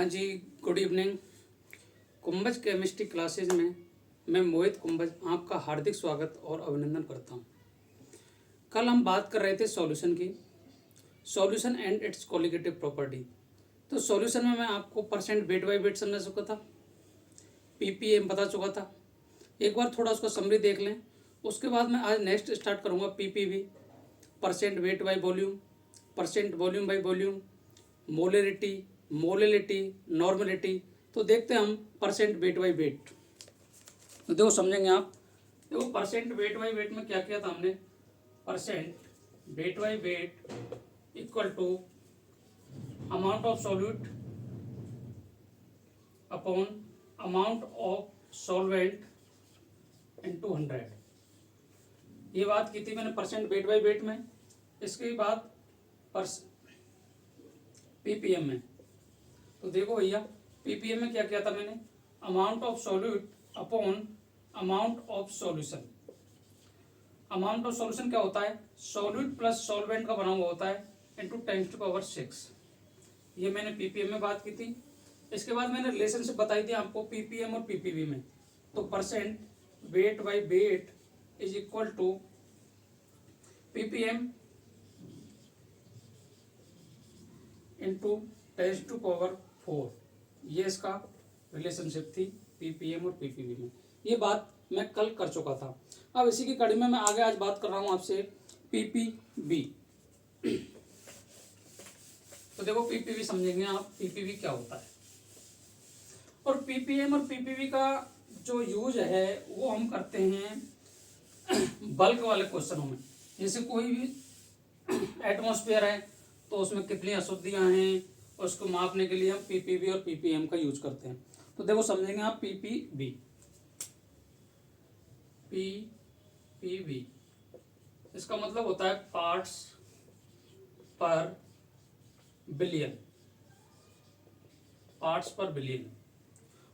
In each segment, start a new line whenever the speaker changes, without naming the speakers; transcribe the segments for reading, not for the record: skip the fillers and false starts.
हाँ जी, good evening. Kumbhaj chemistry classes में मैं मोहित कुंभज आपका हार्दिक स्वागत और अभिनंदन करता हूँ। कल हम बात कर रहे थे सॉल्यूशन की, solution and it's colligative property. तो सॉल्यूशन में मैं आपको परसेंट वेट बाई वेट समझा चुका था, पीपीएम बता चुका था। एक बार थोड़ा उसका समरी देख लें। उसके बाद मैं आज नेक्स्ट स्टार्ट करूँगा PPV, percent weight by volume, percent volume by volume, molarity, molality, normality. तो देखते हैं हम परसेंट वेट बाई वेट। तो देखो समझेंगे आप। देखो परसेंट वेट बाई वेट में क्या किया था हमने, percent weight by weight equal to amount of solute upon amount of solvent into 100। ये बात की थी मैंने परसेंट वेट बाई वेट में। इसके बाद पीपीएम में, तो देखो भैया पीपीएम में क्या किया था मैंने, amount of solute upon amount of solution. Amount of solution क्या होता है, सॉल्यूट प्लस सॉल्वेंट का बना हुआ होता है इंटू 10⁻⁶। ये मैंने पीपीएम में बात की थी। इसके बाद मैंने रिलेशनशिप बताई थी आपको पीपीएम और पीपीवी में। तो percent weight by weight is equal to PPM into 10⁴। ये इसका रिलेशनशिप थी पीपीएम और पीपीवी में। ये बात मैं कल कर चुका था। अब इसी की कड़ी में मैं आगे आज बात कर रहा हूं आपसे पीपीवी। तो देखो पीपीवी समझेंगे आप, पीपीवी क्या होता है। और पीपीएम और पीपीवी का जो यूज है वो हम करते हैं बल्क वाले क्वेश्चनों में। जैसे कोई भी एटमॉस्फेयर है तो उसमें कितनी अशुद्धियां हैं, उसको मापने के लिए हम पीपीवी और पीपीएम का यूज करते हैं। तो देखो समझेंगे आप पीपीवी। पीपीवी इसका मतलब होता है पार्ट्स पर बिलियन, पार्ट्स पर बिलियन।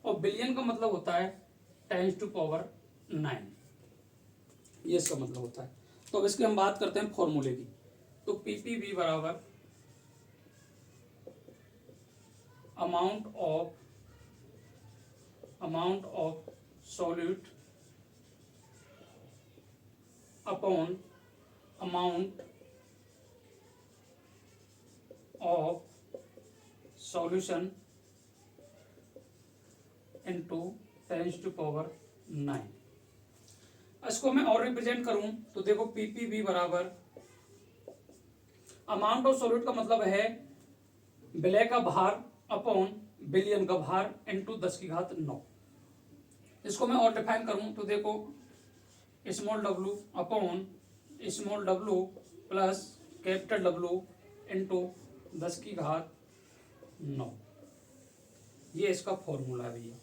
और बिलियन का मतलब होता है 10⁹ ये इसका मतलब होता है। तो अब इसकी हम बात करते हैं फॉर्मूले की। तो पीपीवी बराबर amount of solute upon amount of solution into 10⁹। इसको मैं और रिप्रेजेंट करूं तो देखो पीपीवी बराबर अमाउंट ऑफ सॉल्यूट का मतलब है विलय का भार अपॉन बिलियन का भार इनटू 10⁹। इसको मैं और डिफाइन करूं तो देखो small w upon small w plus capital W into 10⁹। ये इसका फॉर्मूला है भैया।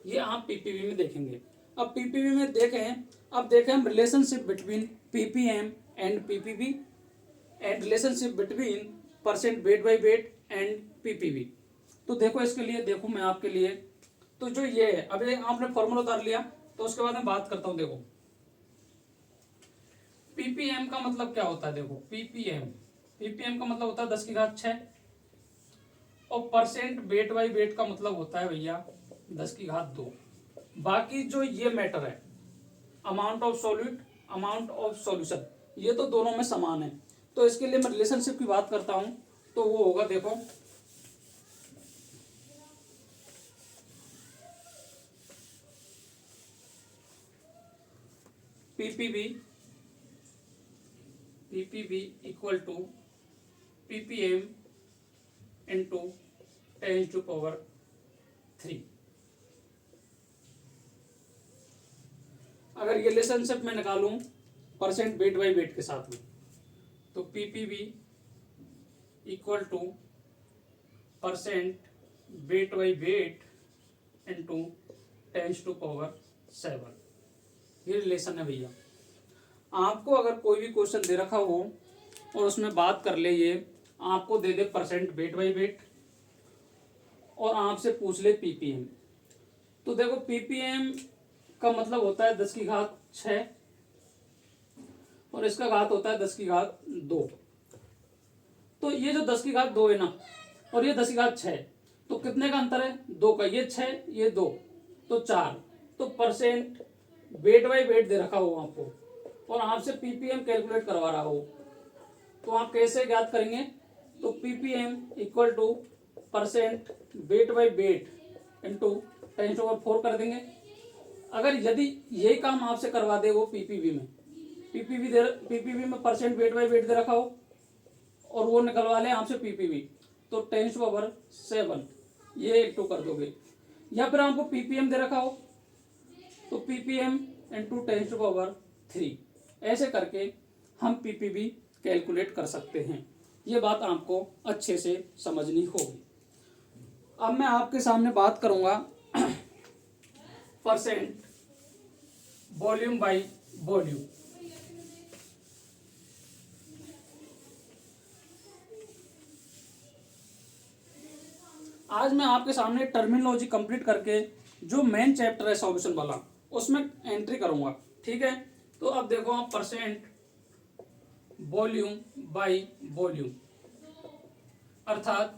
ये आप पीपीवी में देखेंगे। अब पीपीवी में देखें, अब देखें हम relationship between ppm and PPV and relationship between percent weight by weight and PPV. तो देखो इसके लिए, देखो मैं आपके लिए, तो जो ये है, अब ये आपने फॉर्मूला उतार लिया तो उसके बाद मैं बात करता हूं। देखो पीपीएम का मतलब क्या होता है, देखो पीपीएम का मतलब होता है 10⁶। और परसेंट वेट बाई वेट का मतलब होता है भैया 10⁻²। बाकी जो ये मैटर है amount of solute, amount of solution, ये तो दोनों में समान है। तो इसके लिए मैं रिलेशनशिप की बात करता हूं तो वो होगा, देखो PPV equal to PPM into 10⁻3। अगर ये रिलेशनशिप में निकालूं परसेंट वेट बाई वेट के साथ में, तो PPV equal two percent weight by weight into 10⁻⁷। ये रिलेशन है भैया। आपको अगर कोई भी क्वेश्चन दे रखा हो और उसमें बात कर ले, ये आपको दे दे परसेंट वेट बाई वेट और आपसे पूछ ले पीपीएम, तो देखो पीपीएम का मतलब होता है 10⁶ और इसका घात होता है 10⁻²। तो ये जो 10⁻² है ना, और ये 10 की घात 6। तो कितने का अंतर है? 2 का। ये 6, ये 2, तो 4। तो परसेंट वेट बाई वेट दे रखा हो आपको और आपसे पीपीएम कैलकुलेट करवा रहा हो, तो आप कैसे ज्ञात करेंगे? तो ppm equal two percent weight by weight into 10⁴ कर देंगे। अगर यदि यही काम आपसे करवा दे वो पीपीवी में, पीपीवी में परसेंट वेट बाई वेट दे रखा हो और वो निकलवा ले आपसे पीपीवी, तो 10⁷ ये 2 कर दोगे। या फिर आपको पीपीएम दे रखा हो तो पीपीएम इंटू 10⁻3 ऐसे करके हम पीपीवी कैलकुलेट कर सकते हैं। ये बात आपको अच्छे से समझनी होगी। अब मैं आपके सामने बात करूंगा परसेंट वॉल्यूम बाई वॉल्यूम। आज मैं आपके सामने टर्मिनोलॉजी कंप्लीट करके जो मेन चैप्टर है सॉल्यूशन वाला उसमें एंट्री करूंगा, ठीक है। तो अब देखो आप परसेंट वॉल्यूम बाई वॉल्यूम अर्थात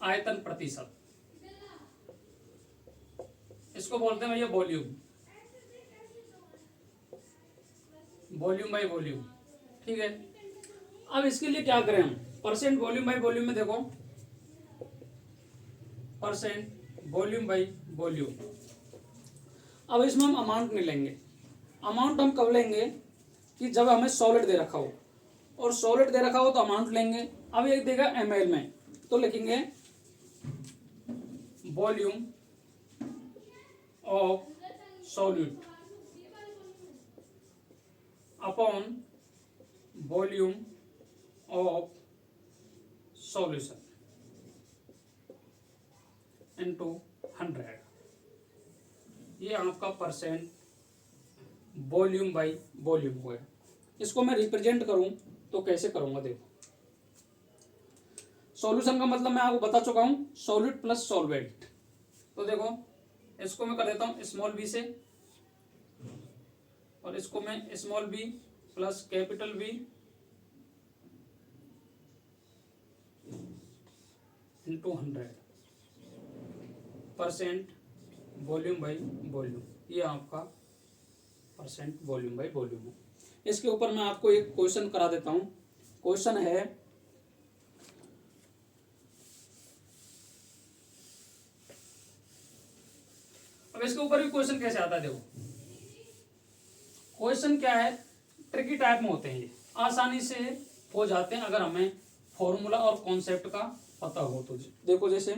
आयतन प्रतिशत, इसको बोलते हैं भैया वॉल्यूम बाई वॉल्यूम, ठीक है। अब इसके लिए क्या करें हम? परसेंट वॉल्यूम बाई वॉल्यूम में देखो परसेंट वॉल्यूम बाई वॉल्यूम। अब इसमें हम अमाउंट नहीं लेंगे। अमाउंट हम कब लेंगे? कि जब हमें सॉलिड दे रखा हो, और सॉलिड दे रखा हो तो अमाउंट लेंगे। अब एक देगा ml में, तो लिखेंगे volume of solute upon volume of solution into 100। ये आपका परसेंट वॉल्यूम बाई वॉल्यूम हुआ। इसको मैं रिप्रेजेंट करूं तो कैसे करूंगा? देखो, सॉल्यूशन का मतलब मैं आपको बता चुका हूं, सॉलिड प्लस सॉल्वेंट। तो देखो इसको मैं कर देता हूं स्मॉल बी से, और इसको मैं small B plus capital B into 100 percent volume by volume. ये आपका परसेंट वॉल्यूम बाई वॉल्यूम है। इसके ऊपर मैं आपको एक क्वेश्चन करा देता हूं। क्वेश्चन है, अब इसके ऊपर भी क्वेश्चन कैसे आता है? देखो क्वेश्चन क्या है, ट्रिकी टाइप में होते हैं, ये आसानी से हो जाते हैं अगर हमें फॉर्मूला और कॉन्सेप्ट का पता हो तो। देखो जैसे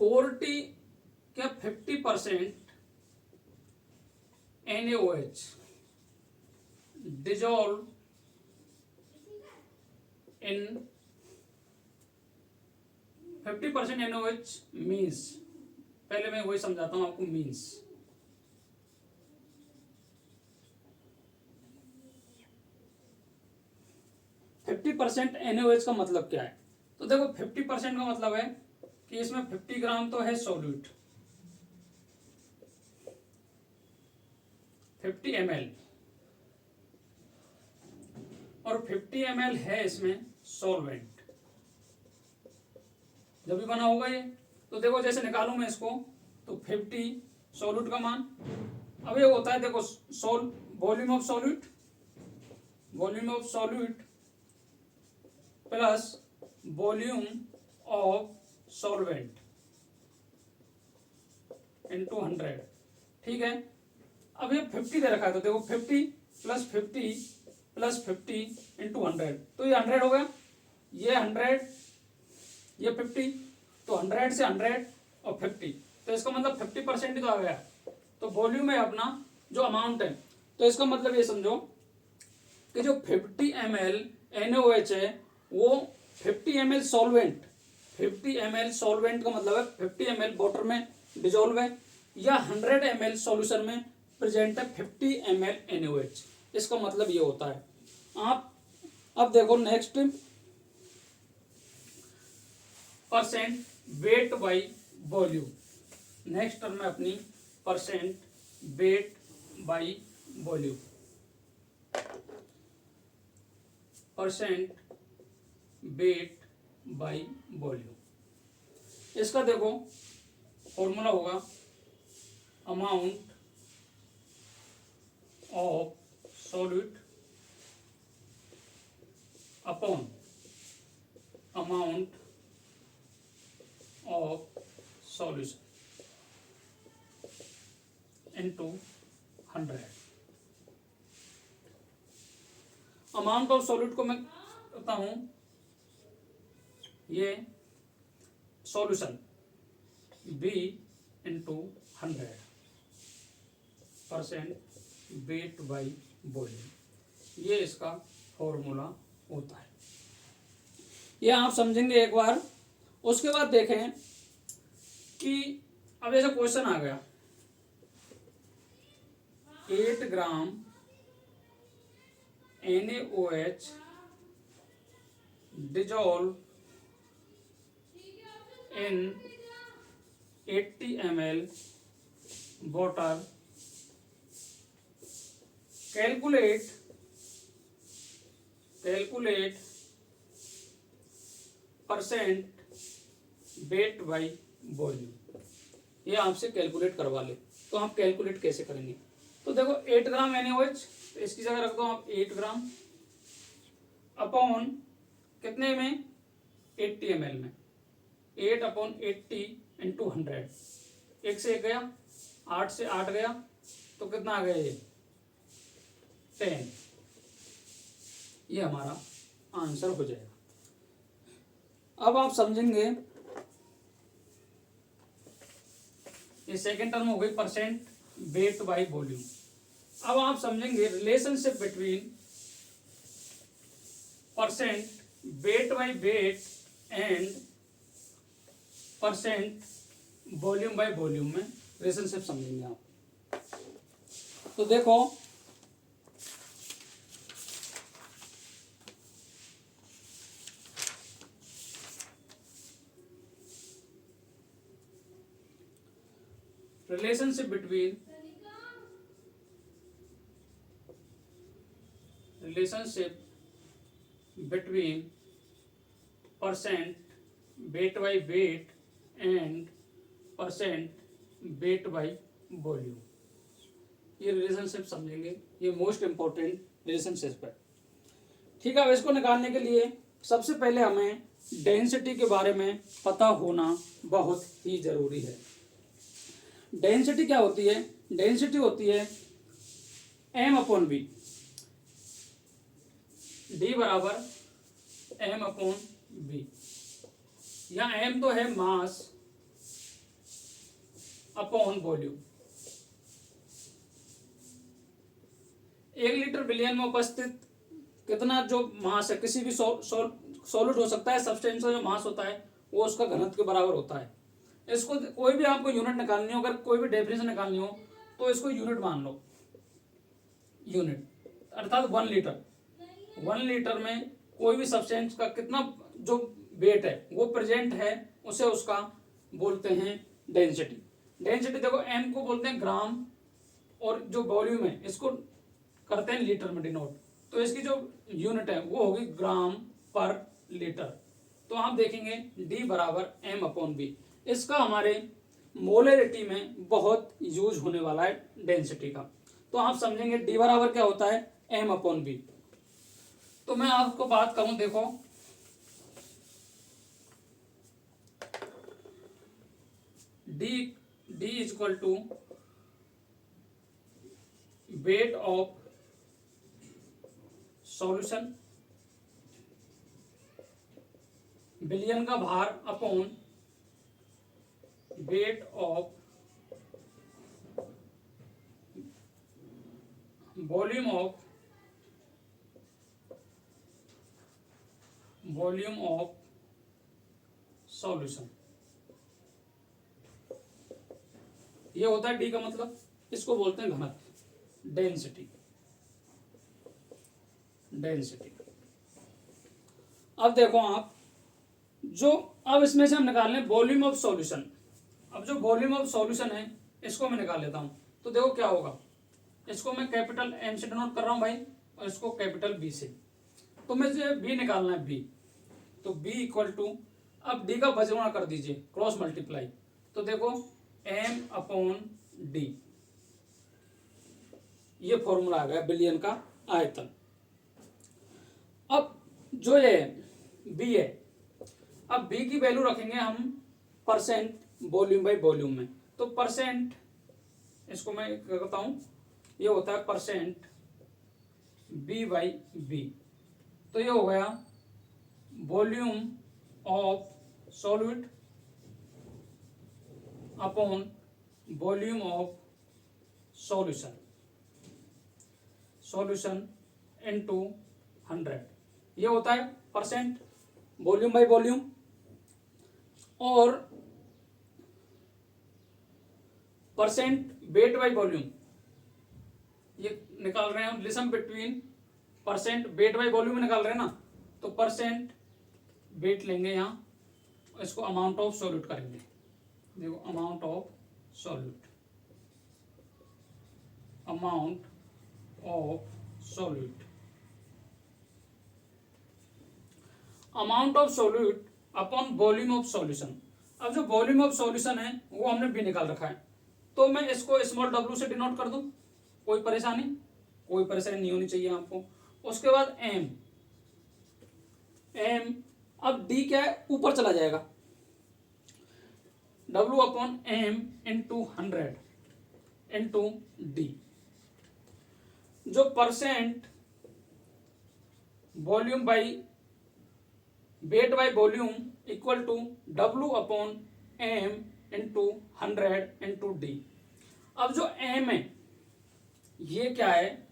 40 क्या 50% NaOH dissolve in 50% NaOH means, पहले मैं वही समझाता हूं आपको। मीन्स 50% NaOH का मतलब क्या है? तो देखो 50% का मतलब है कि इसमें 50 ग्राम तो है सॉल्यूट, 50 ml, और 50 ml है इसमें सॉल्वेंट। जब भी बना होगा ये, तो देखो जैसे निकालूं मैं इसको, तो 50 सॉल्यूट का मान। अब ये होता है देखो volume of solute plus volume of solvent into 100, ठीक है। अब ये 50 दे रखा है, तो देखो 50 प्लस 50 इंटू 100, तो ये 100 हो गया। ये 100, ये 50, तो 100 से 100 और 50, तो इसका मतलब 50% ही तो आ गया। तो वॉल्यूम है अपना जो अमाउंट है, तो इसका मतलब ये समझो कि जो 50 ml NaOH है वो 50 ml सॉल्वेंट, 50 ml सॉल्वेंट का मतलब है 50 ml वाटर में डिजोल्व है, या 100 ml सॉल्यूशन में प्रेजेंट है 50 ml NaOH। इसका मतलब ये होता है। आप अब देखो next percent weight by volume. Next term में अपनी percent weight by volume. Percent weight by volume. इसका देखो फॉर्मूला होगा amount of solid upon amount of solution into 100। Amount of solid को मैं करता हूं ये solution B into 100 percent weight by volume. ये इसका फॉर्मूला होता है। ये आप समझेंगे एक बार। उसके बाद देखें कि अब ऐसा क्वेश्चन आ गया 8 ग्राम NaOH dissolve in 80 ml water, calculate percent weight by volume. ये आपसे कैलकुलेट करवा ले तो हम कैलकुलेट कैसे करेंगे। तो देखो 8 ग्राम NaOH, तो इसकी जगह रख दो आप 8 ग्राम अपॉन कितने में 80 ml में 8 अपॉन 80 इंटू 100। 1 से 1 गया, 8 से 8 गया, तो कितना आ गया ये 10। ये हमारा आंसर हो जाएगा। अब आप समझेंगे ये सेकेंड टर्म हो गई परसेंट वेट बाई वॉल्यूम। अब आप समझेंगे relationship between percent weight by weight and percent volume by volume में रिलेशनशिप समझेंगे आप। तो देखो relationship between percent weight by weight and percent weight by volume। ये रिलेशनशिप समझेंगे, ये मोस्ट इंपॉर्टेंट रिलेशनशिप है। ठीक है। अब इसको निकालने के लिए सबसे पहले हमें डेंसिटी के बारे में पता होना बहुत ही जरूरी है। डेंसिटी क्या होती है? डेंसिटी होती है m अपॉन बी। डी बराबर m अपॉन बी। यहाँ m तो है mass upon volume. 1 litre billion में उपस्थित कितना जो मास है, किसी भी सॉलिड हो सकता है, सब्सटेंस का जो मास होता है वो उसका घनत्व के बराबर होता है। इसको कोई भी आपको यूनिट निकालनी हो, अगर कोई भी डेफिनेशन निकालनी हो तो इसको यूनिट मान लो। यूनिट अर्थात 1 लीटर। 1 लीटर में कोई भी सब्सटेंस का कितना जो वेट है वो प्रेजेंट है, उसे उसका बोलते हैं डेंसिटी। डेंसिटी देखो m को बोलते हैं ग्राम और जो वॉल्यूम है इसको करते हैं लीटर में डिनोट। तो इसकी जो यूनिट है वो होगी ग्राम पर लीटर। तो आप देखेंगे d बराबर m अपॉन बी। इसका हमारे मोलरिटी में बहुत यूज होने वाला है डेंसिटी का। तो आप समझेंगे d बराबर क्या होता है m अपॉन बी। तो मैं आपको बात करूं, देखो d is equal to weight of solution, billion का भार upon weight of volume of solution. ये होता है डी का मतलब, इसको बोलते हैं घनत्व, डेंसिटी। अब देखो आप जो, अब इसमें से हम निकाल लें वॉल्यूम ऑफ सॉल्यूशन। अब जो वॉल्यूम ऑफ सॉल्यूशन है इसको मैं निकाल लेता हूं। तो देखो क्या होगा, इसको मैं कैपिटल M से डिनोट कर रहा हूं भाई और इसको कैपिटल B से। तो मुझे बी निकालना है, बी। तो बी इक्वल टू, अब डी का बजवाना कर दीजिए, क्रॉस मल्टीप्लाई। तो देखो एम अपॉन डी, ये फॉर्मूला आ गया बिलियन का आयतन। अब जो ये बी है, अब बी की वैल्यू रखेंगे हम परसेंट वॉल्यूम बाई वॉल्यूम में। तो परसेंट, इसको मैं क्या करता हूं, ये होता है परसेंट बी बाई बी। तो ये हो गया volume of solute upon volume of solution, solution into 100। ये होता है परसेंट वॉल्यूम बाई वॉल्यूम। और परसेंट वेट बाई वॉल्यूम, ये निकाल रहे हैं हम, relation between percent weight by volume निकाल रहे हैं ना। तो परसेंट वेट लेंगे यहाँ, इसको अमाउंट ऑफ सॉल्यूट करेंगे। देखो amount of solute, amount of solute, amount of solute upon volume of solution. अब जो वॉल्यूम ऑफ सॉल्यूशन है वो हमने भी निकाल रखा है, तो मैं इसको स्मॉल w से डिनोट कर दूं, कोई परेशानी नहीं होनी चाहिए आपको। उसके बाद m, अब d क्या है, ऊपर चला जाएगा, w upon m into 100 into D. जो percent volume by weight by volume equal to w upon m into 100 into D. अब जो m है ये क्या है,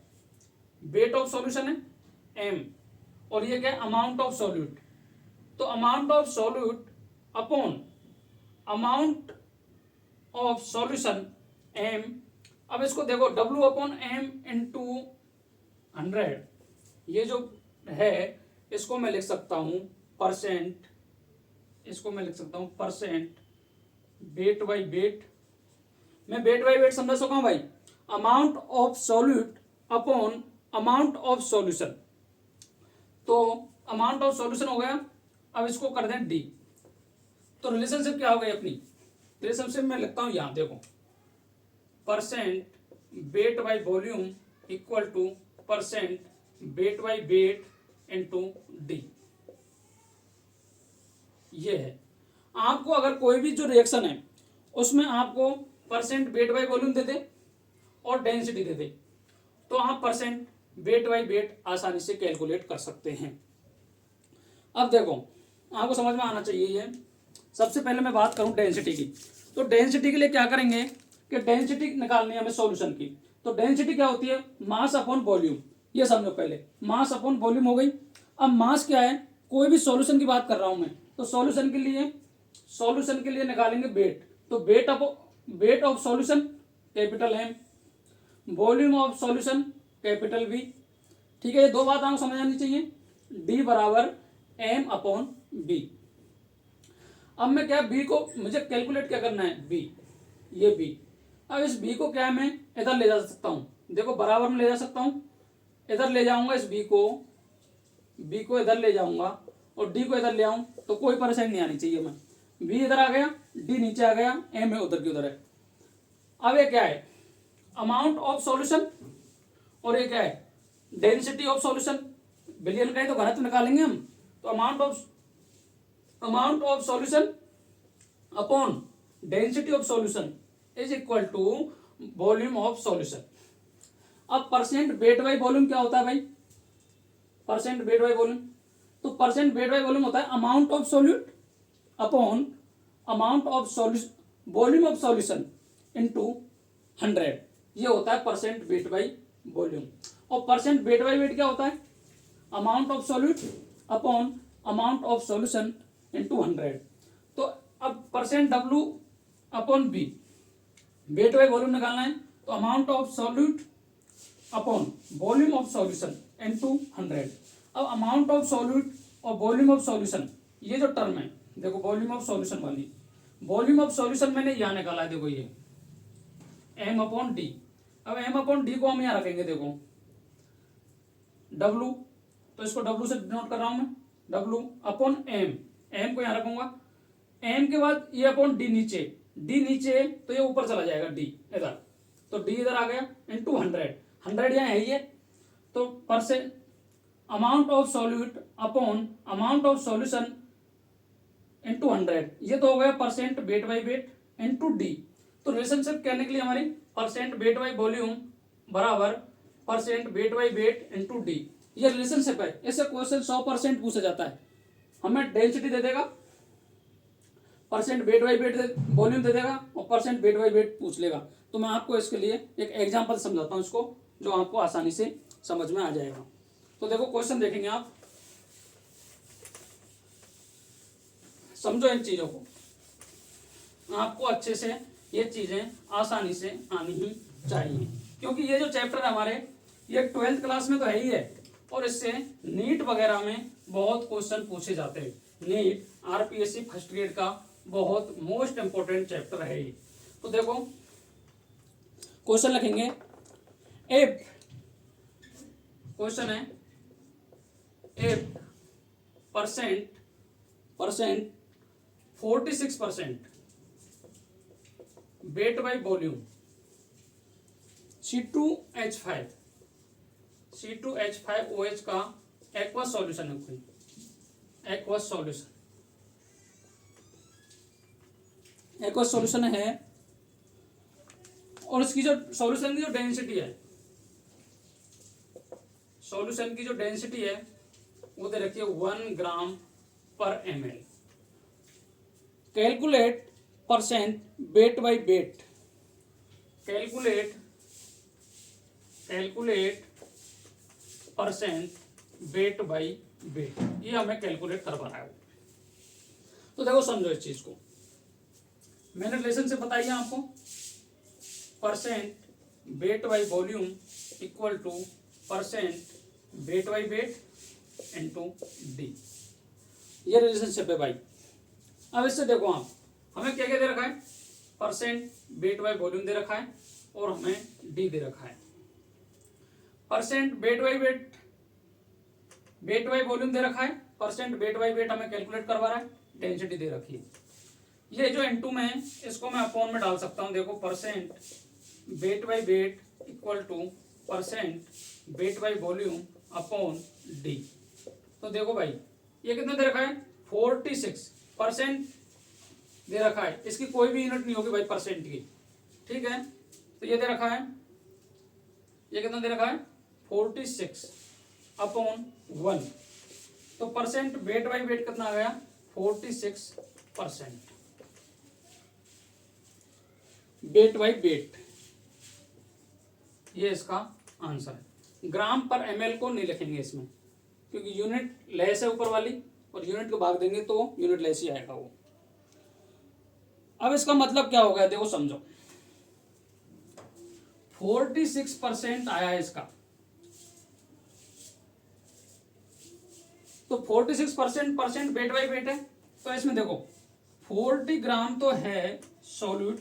वेट ऑफ सॉल्यूशन है m, और ये क्या है, अमाउंट ऑफ सॉल्यूट। तो amount of solute upon amount of solution m। अब इसको देखो w अपॉन m इंटू 100, ये जो है इसको मैं लिख सकता हूं परसेंट, इसको मैं लिख सकता हूं परसेंट वेट बाई वेट। मैं वेट बाई वेट समझा सका भाई, amount of solute upon amount of solution. तो अमाउंट ऑफ सॉल्यूशन हो गया, अब इसको कर दें डी। तो रिलेशनशिप क्या हो गई अपनी, रिलेशनशिप मैं लिखता हूं यहां, देखो percent weight by volume equal two percent weight by weight into D. ये है, आपको अगर कोई भी जो रिएक्शन है उसमें आपको परसेंट वेट बाई वॉल्यूम दे दे और डेंसिटी दे दे, तो आप परसेंट वेट बाई वेट आसानी से कैलकुलेट कर सकते हैं। अब देखो आपको समझ में आना चाहिए ये। सबसे पहले मैं बात करूं डेंसिटी की, तो डेंसिटी के लिए क्या करेंगे कि डेंसिटी निकालनी है हमें सॉल्यूशन की। तो डेंसिटी क्या होती है, मास अपॉन वॉल्यूम। ये समझो पहले, मास अपॉन वॉल्यूम हो गई। अब मास क्या है, कोई भी सॉल्यूशन की बात कर रहा हूं मैं, तो सॉल्यूशन के लिए निकालेंगे वेट। तो weight of solution capital M, volume of solution capital V. ठीक है, ये दो बात आपको समझ आनी चाहिए, डी बराबर एम अपॉन बी। अब मैं क्या, बी को मुझे कैलकुलेट क्या करना है, बी, ये बी। अब इस बी को क्या मैं इधर ले जा सकता हूं, देखो बराबर में ले जा सकता हूं, इधर ले जाऊंगा इस बी को इधर ले जाऊंगा और डी को इधर ले आऊं, तो कोई परेशानी नहीं आनी चाहिए। मैं बी इधर आ गया, डी नीचे आ गया, एम है उधर की उधर है। अब ये क्या है, अमाउंट ऑफ सॉल्यूशन, और ये क्या है, डेंसिटी ऑफ सॉल्यूशन। बिलियन का ही तो घनत्व निकालेंगे हम, तो amount of solution upon density of solution is equal to volume of solution. अब परसेंट वेट बाई वॉल्यूम क्या होता है भाई, परसेंट वेट बाई वॉल्यूम, तो परसेंट वेट बाई वॉल्यूम होता है amount of solute upon amount of solution, volume of solution into 100। ये होता है परसेंट वेट बाई वॉल्यूम। और परसेंट वेट बाई वेट क्या होता है, amount of solute upon amount of solution into 100। तो अब percent W upon B, weight by volume निकालना है, तो amount of solute upon volume of solution into 100। अब अमाउंट ऑफ सॉल्यूट और वॉल्यूम ऑफ सॉल्यूशन, ये जो टर्म है देखो, वॉल्यूम ऑफ सॉल्यूशन वाली, वॉल्यूम ऑफ सॉल्यूशन मैंने यहां निकाला है, देखो ये एम अपॉन डी। अब एम अपॉन डी को हम यहां रखेंगे, देखो डब्लू, तो इसको W से डिनोट कर रहा हूं मैं, W अपॉन M, M को यहाँ रखूंगा, M के बाद ये अपॉन D नीचे, D नीचे तो ये ऊपर चला जाएगा D इधर, तो D इधर आ गया इंटू 100, 100 यहाँ है ही है, तो percent amount of solute upon amount of solution into 100, ये तो हो गया percent weight by weight into D. तो रिलेशनशिप कहने के लिए हमारी परसेंट वेट बाई वॉल्यूम बराबर percent weight by weight into D, ये रिलेशनशिप है। ऐसे क्वेश्चन 100% पूछा जाता है, हमें डेंसिटी दे देगा, percent weight by weight volume दे देगा और परसेंट वेट बाई वेट पूछ लेगा। तो मैं आपको इसके लिए एक एग्जांपल समझाता हूँ इसको, जो आपको आसानी से समझ में आ जाएगा। तो देखो क्वेश्चन देखेंगे आप, समझो इन चीजों को, आपको अच्छे से ये चीजें आसानी से आनी ही चाहिए, क्योंकि ये जो चैप्टर है हमारे ये 12th क्लास में तो है ही है, और इससे नीट वगैरह में बहुत क्वेश्चन पूछे जाते हैं। नीट आरपीएससी फर्स्ट ग्रेड का बहुत मोस्ट इंपोर्टेंट चैप्टर है ये। तो देखो क्वेश्चन लिखेंगे, इफ क्वेश्चन है if percent 46% wait by volume C2H5OH का एक्वस सॉल्यूशन है, कोई एक्वस सॉल्यूशन है, और इसकी जो सॉल्यूशन की जो डेंसिटी है, सॉल्यूशन की जो डेंसिटी है वो दे रखिए 1 ग्राम पर ml। Calculate percent weight by wait, calculate percent weight by wait, ये हमें कैलकुलेट करवा रहा है। तो देखो समझो इस चीज को, मैंने रिलेशन से बताई है आपको, percent weight by volume equal two percent weight by weight into D, ये रिलेशनशिप है भाई। अब इससे देखो आप, हमें क्या क्या दे रखा है, परसेंट वेट बाई वॉल्यूम दे रखा है और हमें डी दे रखा है। परसेंट वेट बाई वॉल्यूम दे रखा है, परसेंट वेट बाई वेट हमें कैलकुलेट करवा रहा है, डेंसिटी दे रखी है। ये जो इनटू में है इसको मैं अपॉन में डाल सकता हूं, देखो percent weight by weight equal two percent weight by volume upon D. तो देखो भाई ये कितना दे रखा है, 46% दे रखा है, इसकी कोई भी यूनिट नहीं होगी भाई परसेंट की, ठीक है। तो ये दे रखा है, ये कितना दे रखा है 46 अपॉन 1, तो परसेंट वेट बाई वेट कितना आ गया 46% वेट बाई वेट, ये इसका आंसर है। ग्राम पर ml को नहीं लिखेंगे इसमें, क्योंकि यूनिट लेस है ऊपर वाली, और यूनिट को भाग देंगे तो यूनिट लेस ही आएगा वो। अब इसका मतलब क्या होगा, देखो समझो, 46% आया है इसका, तो 46% वेट बाई वेट है, तो इसमें देखो 40 ग्राम तो है सॉल्यूट,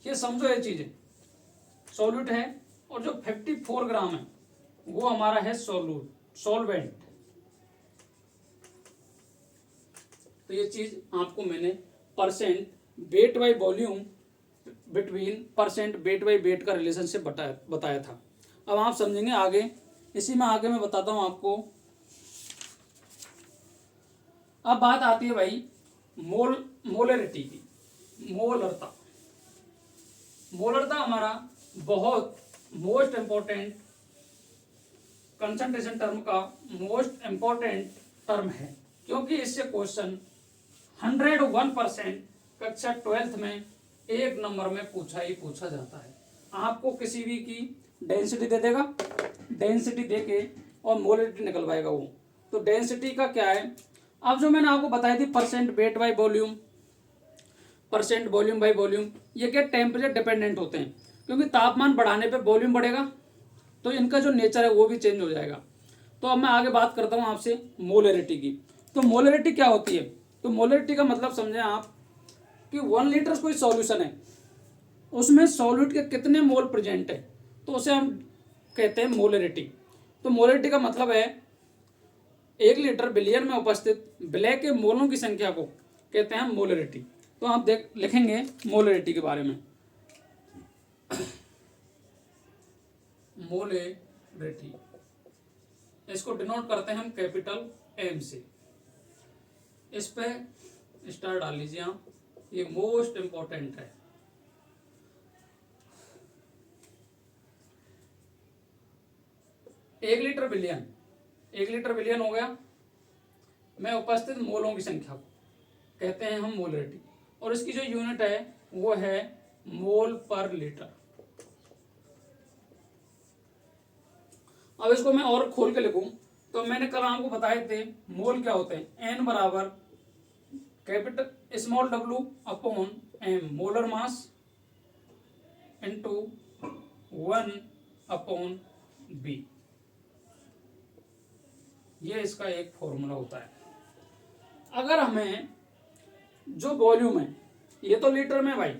ये समझो ये चीजें, सॉल्यूट है, और जो 54 ग्राम है वो हमारा है सॉल्वेंट। तो ये चीज आपको मैंने percent weight by volume between percent weight by wait का रिलेशनशिप बताया था। अब आप समझेंगे आगे, इसी में आगे मैं बताता हूं आपको। अब बात आती है भाई मोलरिटी की, मोलरता हमारा बहुत मोस्ट इंपॉर्टेंट कंसंट्रेशन टर्म का मोस्ट इंपॉर्टेंट टर्म है, क्योंकि इससे क्वेश्चन 101% कक्षा 12th में एक नंबर में पूछा जाता है। आपको किसी भी की डेंसिटी दे देगा, डेंसिटी देके और मोलरिटी निकलवाएगा वो। तो डेंसिटी का क्या है, अब जो मैंने आपको बताई थी percent weight by volume, percent volume by volume, ये क्या टेम्परेचर डिपेंडेंट होते हैं, क्योंकि तापमान बढ़ाने पे वॉल्यूम बढ़ेगा, तो इनका जो नेचर है वो भी चेंज हो जाएगा। तो अब मैं आगे बात करता हूँ आपसे मोलरिटी की। तो मोलरिटी क्या होती है, तो मोलरिटी का मतलब समझें आप कि 1 लीटर कोई सॉल्यूशन है, उसमें सॉल्यूट के कितने मोल प्रेजेंट है, तो उसे हम कहते हैं मोलरिटी। तो मोलरिटी का मतलब है 1 लीटर बिलियन में उपस्थित विलय के मोलों की संख्या को कहते हैं मोलरिटी। तो आप लिखेंगे मोलरिटी के बारे में, मोलरिटी, इसको डिनोट करते हैं हम कैपिटल एम से। इस पे स्टार डाल लीजिए आप, ये मोस्ट इंपॉर्टेंट है। एक लीटर बिलियन हो गया में उपस्थित मोलों की संख्या को कहते हैं हम मोलरिटी, और इसकी जो यूनिट है वो है मोल पर लीटर। अब इसको मैं और खोल के लिखूं तो मैंने कल आपको बताए थे मोल क्या होते हैं, एन बराबर capital small W upon M molar mass into 1 upon B, ये इसका एक फॉर्मूला होता है। अगर हमें जो वॉल्यूम है, ये तो लीटर में भाई,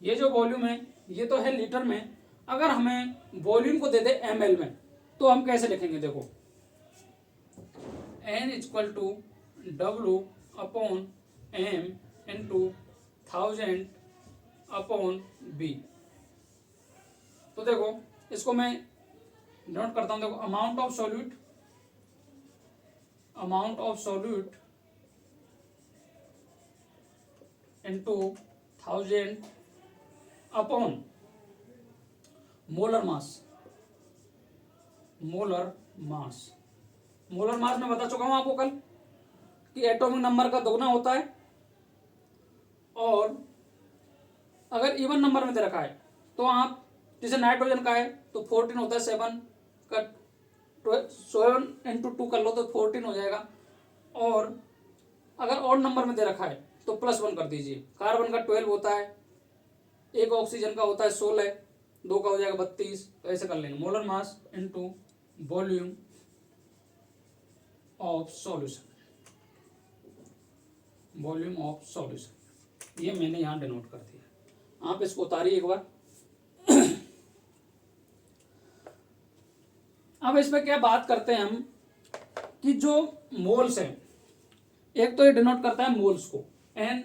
ये जो वॉल्यूम है ये तो है लीटर में, अगर हमें वॉल्यूम को दे दे ml में तो हम कैसे लिखेंगे, देखो n equal to W upon M into 1000 upon B. तो देखो इसको मैं नोट करता हूं, देखो amount of solute into 1000 upon molar mass में बता चुका हूं आपको कल कि एटॉमिक नंबर का दोगुना होता है, और अगर इवन नंबर में दे रखा है तो आप, जैसे नाइट्रोजन का है तो 14 होता है, 7 का 7 इंटू 2 कर लो तो 14 हो जाएगा, और अगर ऑड नंबर में दे रखा है तो +1 कर दीजिए। कार्बन का 12 होता है, एक ऑक्सीजन का होता है 16, 2 का हो जाएगा 32, तो ऐसे कर लेंगे molar mass into volume of solution, ये मैंने यहाँ डिनोट कर दिया, आप इसको उतारिए एक बार। अब इसमें क्या बात करते हैं हम कि जो मोल्स हैं, एक तो ये डिनोट करता है मोल्स को, एन,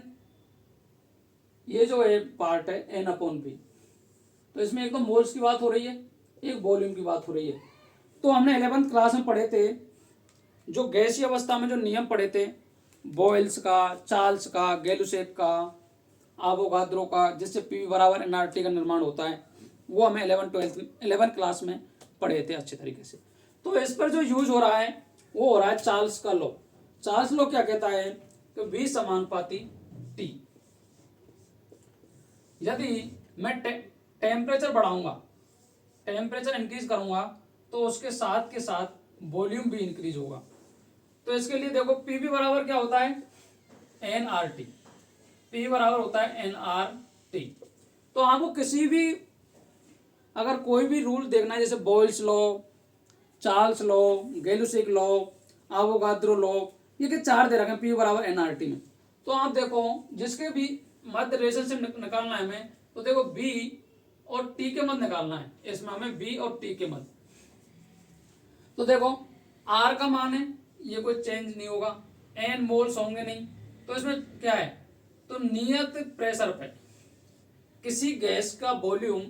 ये जो है पार्ट है एन अपॉन बी, तो इसमें एक तो मोल्स की बात हो रही है, एक वॉल्यूम की बात हो रही है। तो हमने 11th क्लास में पढ़े थे, जो गैसीय अवस्था में जो नियम पढ़े थे, बॉयल्स का, चार्ल्स का, गैलुसेफ का, आवोगाद्रो का, जिससे पी बराबर एनआरटी का निर्माण होता है, वो हमें 11th क्लास में पढ़े थे अच्छे तरीके से। तो इस पर जो यूज हो रहा है वो हो रहा है चार्ल्स का लॉ। चार्ल्स लॉ क्या कहता है कि V समानुपाती T, यदि मैं टेम्परेचर बढ़ाऊंगा, टेम्परेचर इंक्रीज करूंगा तो उसके साथ के साथ वॉल्यूम भी इंक्रीज होगा। तो इसके लिए देखो पीवी बराबर क्या होता है, एनआरटी, पी बराबर होता है एनआरटी। तो आपको किसी भी, अगर कोई भी रूल देखना है, जैसे Boyle's law, Charles law, Gay Lussac law, Avogadro law, ये के 4 दे रखे हैं पी बराबर एनआरटी में, तो आप देखो जिसके भी मध्य रिलेशनशिप निकालना है हमें, तो देखो बी और टी के मध्य निकालना है, इसमें हमें बी और टी के मध्य। तो देखो आर का मान है, ये कोई चेंज नहीं होगा, एन मोल्स होंगे नहीं, तो इसमें क्या है, तो नियत प्रेशर पे किसी गैस का वॉल्यूम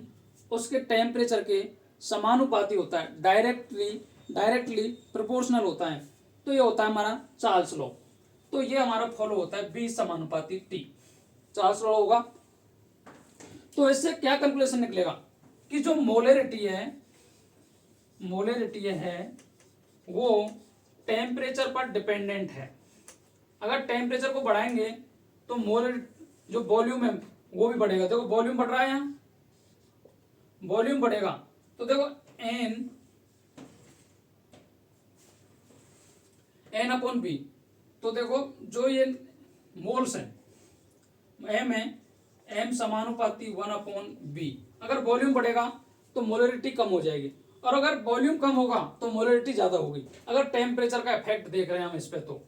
उसके टेम्परेचर के समानुपाती होता है, डायरेक्टली प्रोपोर्शनल होता है। तो ये होता है हमारा चार्ल्स लॉ। तो ये हमारा फॉलो होता है बी समानुपाती टी, चार्ल्स लॉ होगा। तो इससे क्या कैलकुलेशन निकलेगा कि जो मोलरिटी है वो टेम्परेचर पर डिपेंडेंट है। अगर टेम्परेचर को बढ़ाएंगे तो मोलर जो वॉल्यूम है वो भी बढ़ेगा। देखो वॉल्यूम बढ़ रहा है, यहाँ वॉल्यूम बढ़ेगा तो देखो एन अपॉन बी, तो देखो जो ये मोल्स है एम है, एम समानुपाती 1 अपॉन बी। अगर वॉल्यूम बढ़ेगा तो मोलरिटी कम हो जाएगी, और अगर वॉल्यूम कम होगा तो मोलरिटी ज्यादा होगी, अगर टेम्परेचर का इफेक्ट देख रहे हैं हम इस पे। तो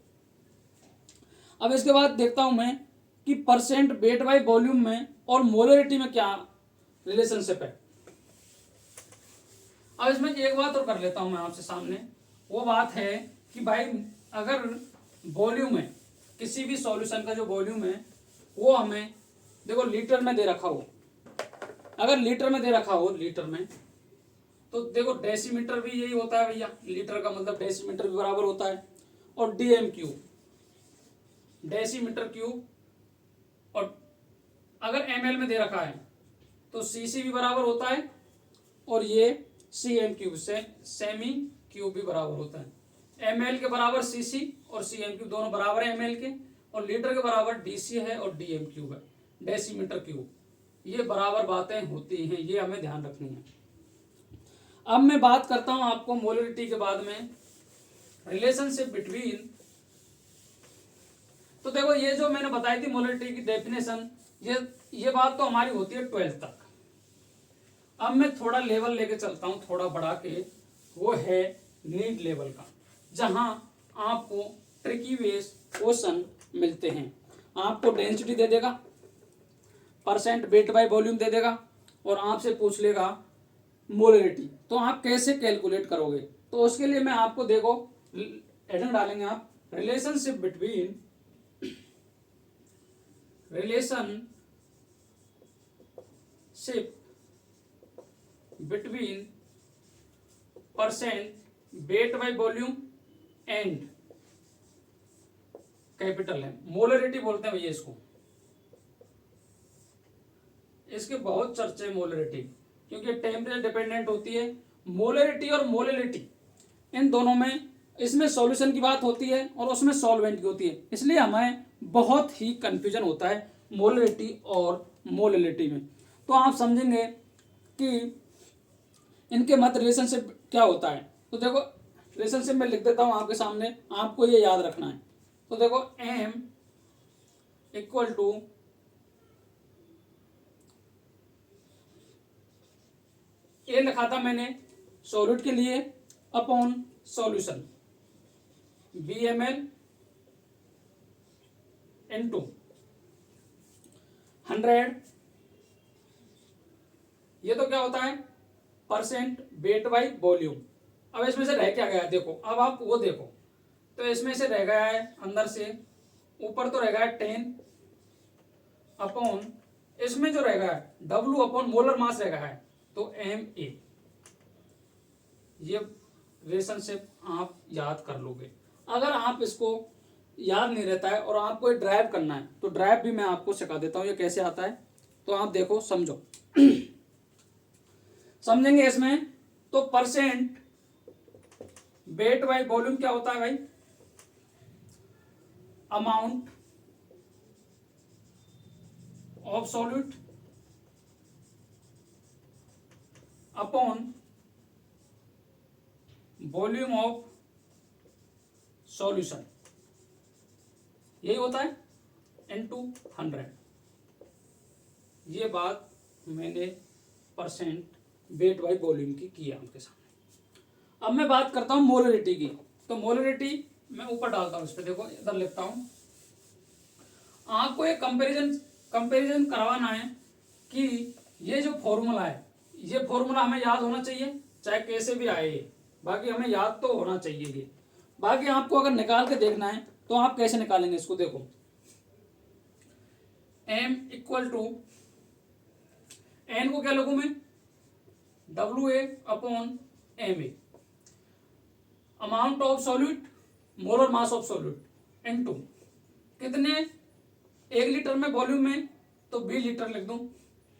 अब इसके बाद देखता हूं मैं कि परसेंट वेट बाय वॉल्यूम में और मोलरिटी में क्या रिलेशनशिप है। अब इसमें एक बात और कर लेता हूं मैं आपसे सामने, वो बात है कि भाई अगर वॉल्यूम है किसी भी सॉल्यूशन का, जो वॉल्यूम है वो हमें देखो लीटर में दे रखा हो, अगर लीटर में दे रखा हो लीटर में, तो देखो डेसीमीटर भी यही होता है भैया, लीटर का मतलब डेसीमीटर भी बराबर होता है, और डीएम क्यूब, डेसीमीटर क्यूब, और अगर एमएल में दे रखा है तो सीसी भी बराबर होता है, और ये सीएम क्यूब से सेमी क्यूब भी बराबर होता है। एमएल के बराबर सीसी और सीएम क्यूब दोनों बराबर है एमएल के, और लीटर के बराबर डीसी है और डीएम क्यूब है, डेसीमीटर क्यूब। ये बराबर बातें होती हैं, ये हमें ध्यान रखनी है। अब मैं बात करता हूं आपको मोलरिटी के बाद में रिलेशनशिप बिटवीन। तो देखो ये जो मैंने बताई थी मोलरिटी की डेफिनेशन, ये बात तो हमारी होती है 12th तक। अब मैं थोड़ा लेवल लेके चलता हूं, थोड़ा बढ़ा के, वो है नीड लेवल का, जहां आपको ट्रिकी वेस क्वेश्चन मिलते हैं। आपको डेंसिटी दे देगा, परसेंट वेट बाय वॉल्यूम दे देगा, और आपसे पूछ लेगा मोलरिटी, तो आप कैसे कैलकुलेट करोगे। तो उसके लिए मैं आपको देखो हेडिंग डालेंगे आप, relationship between percent weight by volume and capital है, मोलरिटी बोलते हैं भैया इसको। इसके बहुत चर्चे मोलरिटी, क्योंकि टेम्परेचर डिपेंडेंट होती है। मोलरिटी और मोलिलिटी इन दोनों में, इसमें सॉल्यूशन की बात होती है और उसमें सॉल्वेंट की होती है, इसलिए हमें बहुत ही कंफ्यूजन होता है मोलरिटी और मोलिलिटी में। तो आप समझेंगे कि इनके मध्य रिलेशनशिप क्या होता है। तो देखो रिलेशनशिप में लिख देता हूं आपके सामने, आपको ये याद रखना है। तो देखो M इक्वल टू ये लिखा था मैंने सॉल्यूट के लिए अपॉन सॉल्यूशन BML इनटू 100। ये तो क्या होता है, परसेंट वेट बाई वॉल्यूम। अब इसमें से रह क्या गया देखो, अब आप वो देखो, तो इसमें से रह गया है अंदर से, ऊपर तो रह गया है 10 अपॉन, इसमें जो रह गया है W अपॉन मोलर मास रह गया है, तो MA। ये रिलेशनशिप आप याद कर लोगे। अगर आप इसको याद नहीं रहता है और आपको ड्राइव करना है, तो ड्राइव भी मैं आपको सिखा देता हूं ये कैसे आता है। तो आप देखो समझो समझेंगे इसमें। तो परसेंट वेट बाय वॉल्यूम क्या होता है भाई, amount of solute upon volume of solution, यही होता है इनटू 100। ये बात मैंने परसेंट वेट बाई वॉल्यूम की है आपके सामने। अब मैं बात करता हूं मोलरिटी की। तो मोलरिटी मैं ऊपर डालता हूं, इस पर देखो इधर लिखता हूं। आपको एक कंपैरिजन करवाना है कि ये जो फॉर्मूला है, ये फॉर्मूला हमें याद होना चाहिए, चाहे कैसे भी आए ये, बाकी हमें याद तो होना चाहिए ये। बाकी आपको अगर निकाल के देखना है तो आप कैसे निकालेंगे इसको, देखो M इक्वल टू, एन को क्या लिखूं मैं, WA upon MA, amount of solute molar mass of solute into कितने, 1 लीटर में वॉल्यूम में, तो 20 लीटर लिख दूं,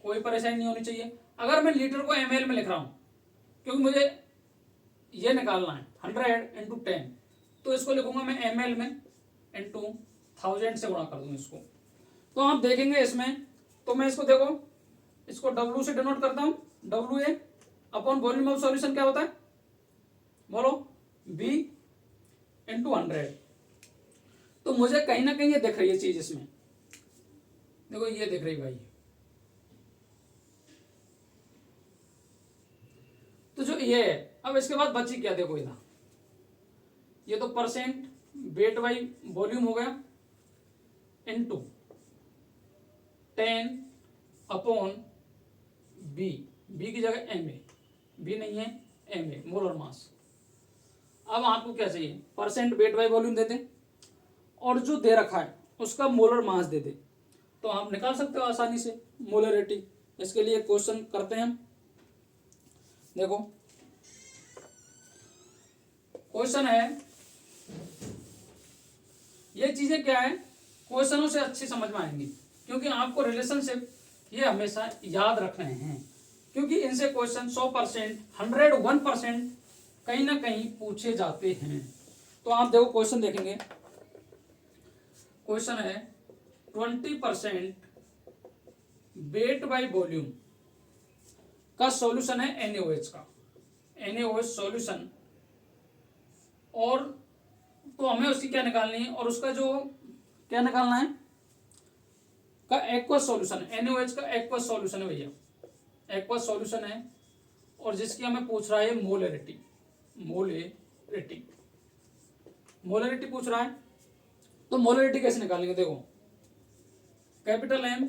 कोई परेशानी नहीं होनी चाहिए। अगर मैं लीटर को ml में लिख रहा हूं, क्योंकि मुझे ये निकालना है 100 इंटू 10, तो इसको लिखूंगा मैं ml में इंटू 1000 से गुणा कर दूं इसको। तो आप देखेंगे इसमें, तो मैं इसको देखो, इसको W से डिनोट करता हूं, WA upon volume of solution क्या होता है बोलो, B इंटू 100। तो मुझे कहीं ना कहीं ये दिख रही है चीज इसमें, देखो ये दिख रही भाई। तो जो ये है, अब इसके बाद बची क्या, देखो इधर ये तो परसेंट वेट बाई वॉल्यूम हो गया इनटू 10 अपॉन B, B की जगह MA, B नहीं है MA मोलर मास। अब आपको क्या चाहिए, परसेंट वेट बाय वॉल्यूम दे दें और जो दे रखा है उसका मोलर मास दे दे, तो आप निकाल सकते हो आसानी से मोलरिटी। इसके लिए क्वेश्चन करते हैं हम। देखो क्वेश्चन है, ये चीजें क्या है क्वेश्चनों से अच्छी समझ में आएंगी, क्योंकि आपको रिलेशनशिप ये हमेशा याद रखने हैं, क्योंकि इनसे क्वेश्चन 100%, 101% कहीं ना कहीं पूछे जाते हैं। तो आप देखो क्वेश्चन देखेंगे, क्वेश्चन है 20% वेट बाय वॉल्यूम का सॉल्यूशन है NaOH का, NaOH सॉल्यूशन, और तो हमें उसकी क्या निकालनी है, और उसका जो क्या निकालना है का एक्वस सॉल्यूशन, NaOH का एक्वस सॉल्यूशन है भैया, एक्वस सॉल्यूशन है, और जिसकी हमें पूछ रहा है मोलरिटी, मोलरिटी, मोलरिटी पूछ रहा है। तो मोलरिटी कैसे निकालेंगे, देखो capital M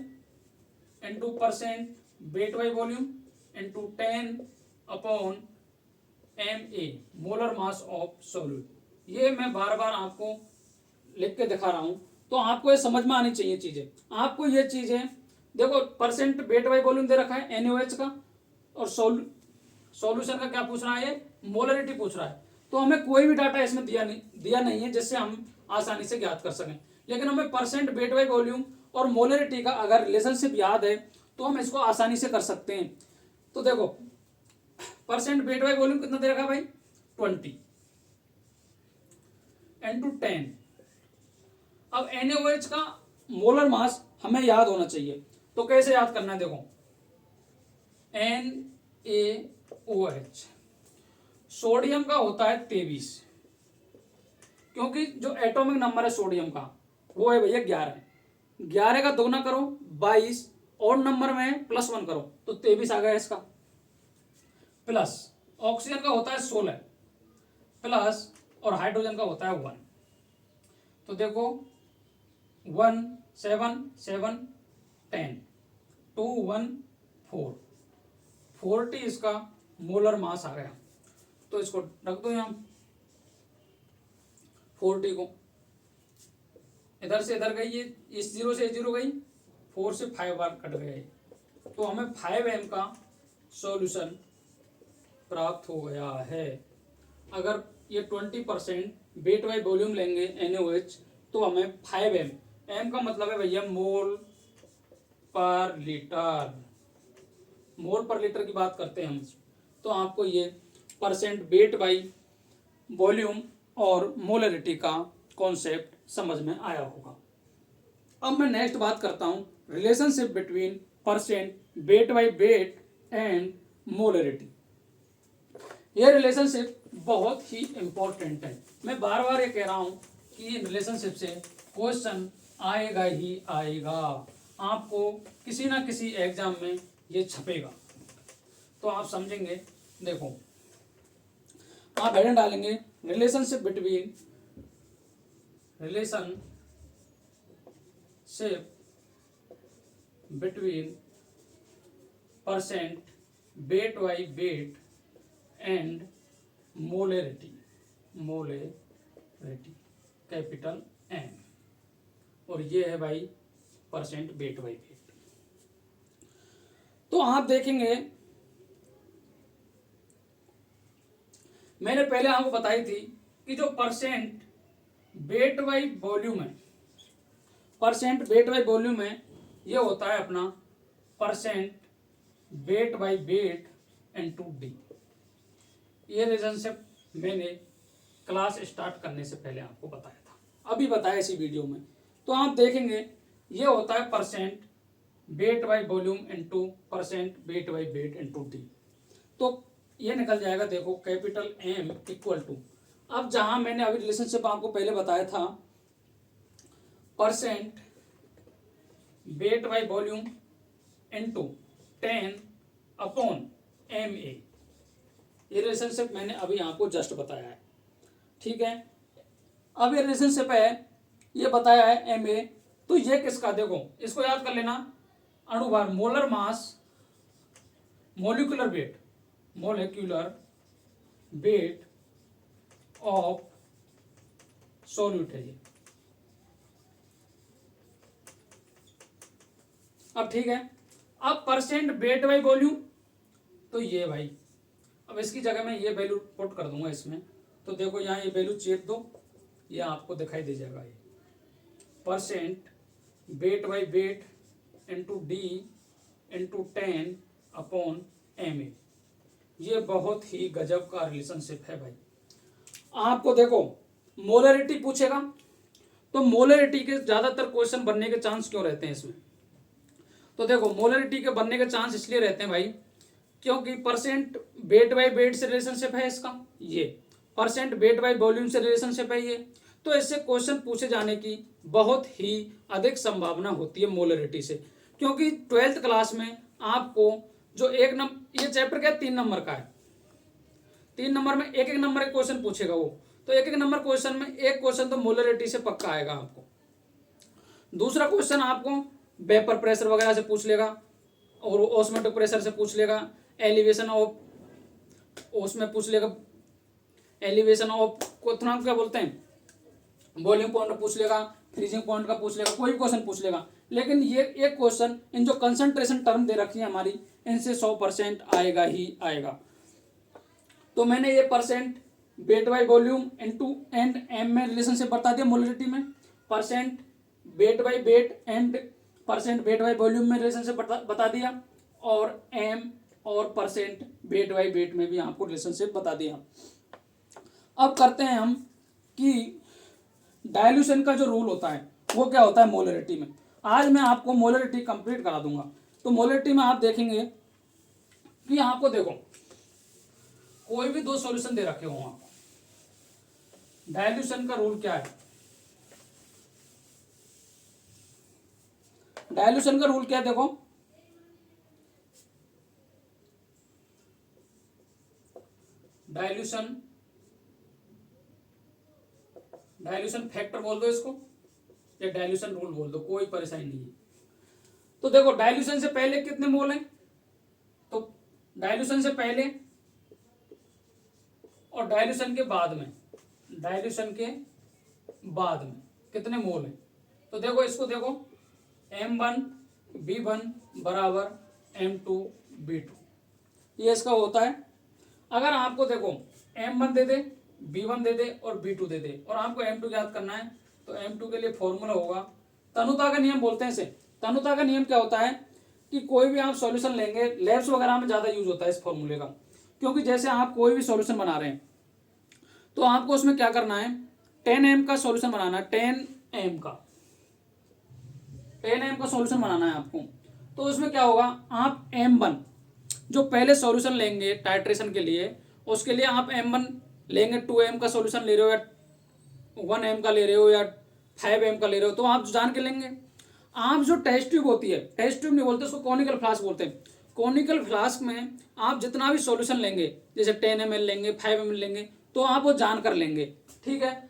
into percent weight by volume into 10/MA molar mass of solute. ये मैं बार बार आपको लिख के दिखा रहा हूं, तो आपको ये समझ में आनी चाहिए चीजें। आपको ये चीजें देखो, परसेंट वेट बाई वॉल्यूम दे रखा है NaOH का, और सॉल्यूशन का क्या पूछ रहा है, मोलरिटी पूछ रहा है। तो हमें कोई भी डाटा इसमें दिया नहीं है जिससे हम आसानी से ज्ञात कर सकें, लेकिन हमें परसेंट वेट बाई वॉल्यूम और मोलरिटी का अगर रिलेशनशिप याद है तो हम इसको आसानी से कर सकते हैं। तो देखो परसेंट वेट बाई वॉल्यूम कितना दे रखा है भाई, 20 इंटू 10। अब NaOH का मोलर मास हमें याद होना चाहिए, तो कैसे याद करना है, देखो NaOH सोडियम का होता है 23, क्योंकि जो एटॉमिक नंबर है सोडियम का वो है भैया 11, 11 का दोगुना करो 22, और नंबर में +1 करो तो 23 आ गया इसका, प्लस ऑक्सीजन का होता है 16 प्लस, और हाइड्रोजन का होता है 1। तो देखो 1 7 7 10 2 1 4 40 इसका मोलर मास आ गया। तो इसको रख दो यहाँ, 40 को इधर से इधर गई, ये इस 0 से 0 गई, 4 से 5 बार कट गए, तो हमें 5M का सॉल्यूशन प्राप्त हो गया है। अगर ये 20% वेट बाई वॉल्यूम लेंगे NaOH तो हमें 5M, M का मतलब है भैया मोल पर लीटर, मोल पर लीटर की बात करते हैं हम। तो आपको ये परसेंट वेट बाई वॉल्यूम और मोलरिटी का कॉन्सेप्ट समझ में आया होगा। अब मैं नेक्स्ट बात करता हूं relationship between percent weight by weight and molarity. ये रिलेशनशिप बहुत ही इंपॉर्टेंट है, मैं बार बार ये कह रहा हूं कि ये रिलेशनशिप से क्वेश्चन आएगा ही आएगा, आपको किसी ना किसी एग्जाम में ये छपेगा, तो आप समझेंगे। देखो आप हेडिंग डालेंगे relationship between percent weight by weight and molarity capital M, और ये है भाई परसेंट वेट बाई वेट। तो आप देखेंगे मैंने पहले आपको बताई थी कि जो परसेंट वेट बाई वॉल्यूम है, परसेंट वेट बाई वॉल्यूम है, ये होता है अपना percent weight by weight into D। ये रिलेशनशिप मैंने क्लास स्टार्ट करने से पहले आपको बताया था, अभी बताया इसी वीडियो में। तो आप देखेंगे ये होता है percent weight by volume into percent weight by weight into D। तो ये निकल जाएगा, देखो कैपिटल M इक्वल टू, अब जहां मैंने अभी रिलेशनशिप आपको पहले बताया था percent weight by volume into 10/MA, ये रिलेशनशिप मैंने अभी आपको जस्ट बताया है, ठीक है। अब ये रिलेशनशिप है, ये बताया है MA, तो ये किसका, देखो इसको याद कर लेना, अणुभार molar mass, molecular weight of solute है ये। अब ठीक है, अब परसेंट वेट बाई वॉल्यूम, तो ये भाई अब इसकी जगह मैं ये वैल्यू पुट कर दूंगा इसमें। तो देखो यहाँ ये वैल्यू चेक दो, ये आपको दिखाई दे जाएगा। ये percent weight by weight into D into 10 upon M A. ये बहुत ही गजब का रिलेशनशिप है भाई। आपको देखो मोलरिटी पूछेगा, तो मोलरिटी के ज्यादातर क्वेश्चन बनने के चांस क्यों रहते हैं इसमें? तो देखो मोलरिटी के बनने के चांस इसलिए रहते हैं भाई क्योंकि परसेंट वेट बाई वेट से रिलेशनशिप है इसका, ये परसेंट वेट बाई वॉल्यूम से रिलेशनशिप है ये। तो इससे क्वेश्चन पूछे जाने की बहुत ही अधिक संभावना होती है मोलरिटी से, क्योंकि 12th क्लास में आपको जो एक नंबर, ये चैप्टर क्या 3 नंबर का है, 3 नंबर में एक एक नंबर के क्वेश्चन पूछेगा वो। तो एक एक नंबर क्वेश्चन में एक क्वेश्चन तो मोलरिटी से पक्का आएगा आपको। दूसरा क्वेश्चन आपको वेपर प्रेशर वगैरह से पूछ लेगा, और ऑस्मोटिक प्रेशर से पूछ लेगा, एलिवेशन ऑफ उसमें पूछ लेगा, एलिवेशन ऑफ को क्या बोलते हैं, बॉइलिंग पॉइंट पूछ लेगा, फ्रीजिंग पॉइंट का पूछ लेगा, कोई भी क्वेश्चन पूछ लेगा। लेकिन ये एक क्वेश्चन इन जो कंसंट्रेशन टर्म दे रखी है हमारी, इनसे 100% आएगा ही आएगा। तो मैंने ये percent weight by volume into and M में रिलेशनशिप बता दिया मोलरिटी में, percent weight by weight and percent weight by volume में रिलेशनशिप बता दिया, और एम और परसेंट वेट बाई वेट में भी आपको रिलेशनशिप बता दिया। अब करते हैं हम कि डाइल्यूशन का जो रूल होता है वो क्या होता है मोलरिटी में। आज मैं आपको मोलरिटी कंप्लीट करा दूंगा। तो मोलरिटी में आप देखेंगे कि आपको देखो कोई भी 2 सॉल्यूशन दे रखे हो आपको, डाइल्यूशन का रूल क्या है, डाइल्यूशन का रूल क्या है देखो, डाइल्यूशन फैक्टर बोल दो इसको, या डाइल्यूशन रूल बोल दो, कोई परेशानी नहीं है। तो देखो डाइल्यूशन से पहले कितने मोल हैं, तो डाइल्यूशन से पहले और डाइल्यूशन के बाद में, डाइल्यूशन के बाद में कितने मोल हैं। तो देखो इसको देखो M1 B1 बराबर M2 B2, ये इसका होता है। अगर आपको देखो M1 दे दे, B1 दे दे और B2 दे दे, और आपको M2 याद करना है, तो M2 के लिए फॉर्मूला होगा, तनुता का नियम बोलते हैं इसे। तनुता का नियम क्या होता है कि कोई भी आप सॉल्यूशन लेंगे, लैब्स वगैरह में ज़्यादा यूज होता है इस फॉर्मूले का, क्योंकि जैसे आप कोई भी सॉल्यूशन बना रहे हैं तो आपको उसमें क्या करना है, 10m का सॉल्यूशन बनाना है, 10m का सॉल्यूशन बनाना है आपको। तो उसमें क्या होगा, आप M1 जो पहले सॉल्यूशन लेंगे टाइट्रेशन के लिए, उसके लिए आप M1 लेंगे, 2m का सॉल्यूशन ले रहे हो या 1m का ले रहे हो या 5m का ले रहे हो, तो आप जान के लेंगे। आप जो टेस्ट ट्यूब होती है, टेस्ट ट्यूब नहीं बोलते उसको, कॉनिकल फ्लास्क बोलते हैं, कॉनिकल फ्लास्क में आप जितना भी सॉल्यूशन लेंगे, जैसे 10 ml लेंगे, 5 ml लेंगे, तो आप वो जान कर लेंगे, ठीक है।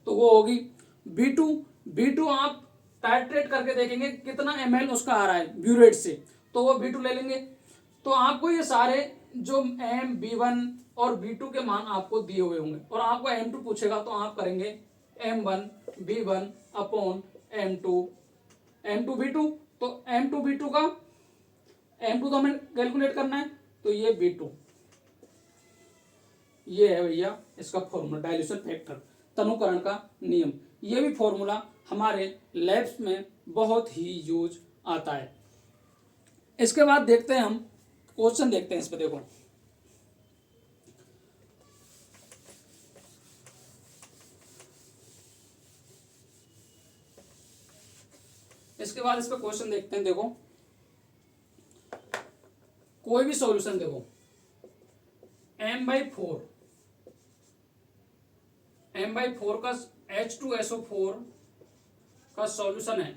तो वो होगी B2 आप टाइट्रेट करके देखेंगे कितना ml उसका आ रहा है ब्यूरेट से, तो वो B2 ले लेंगे। तो आपको ये सारे जो M B1 और B2 के मान आपको दिए हुए होंगे, और आपको M2 पूछेगा तो आप करेंगे M1 B1 upon M2 B2। तो M2 B2 का M2 तो हमें कैलकुलेट करना है, तो ये B2, ये है भैया इसका फॉर्मूला, डाइल्यूशन फैक्टर, तनुकरण का नियम। ये भी फॉर्मूला हमारे लैब्स में बहुत ही यूज आता है। इसके बाद देखते हैं हम क्वेश्चन, देखते हैं इस पे। देखो इसके बाद इस पे क्वेश्चन देखते हैं। देखो कोई भी सॉल्यूशन देखो M/4 का H2SO4 का सॉल्यूशन है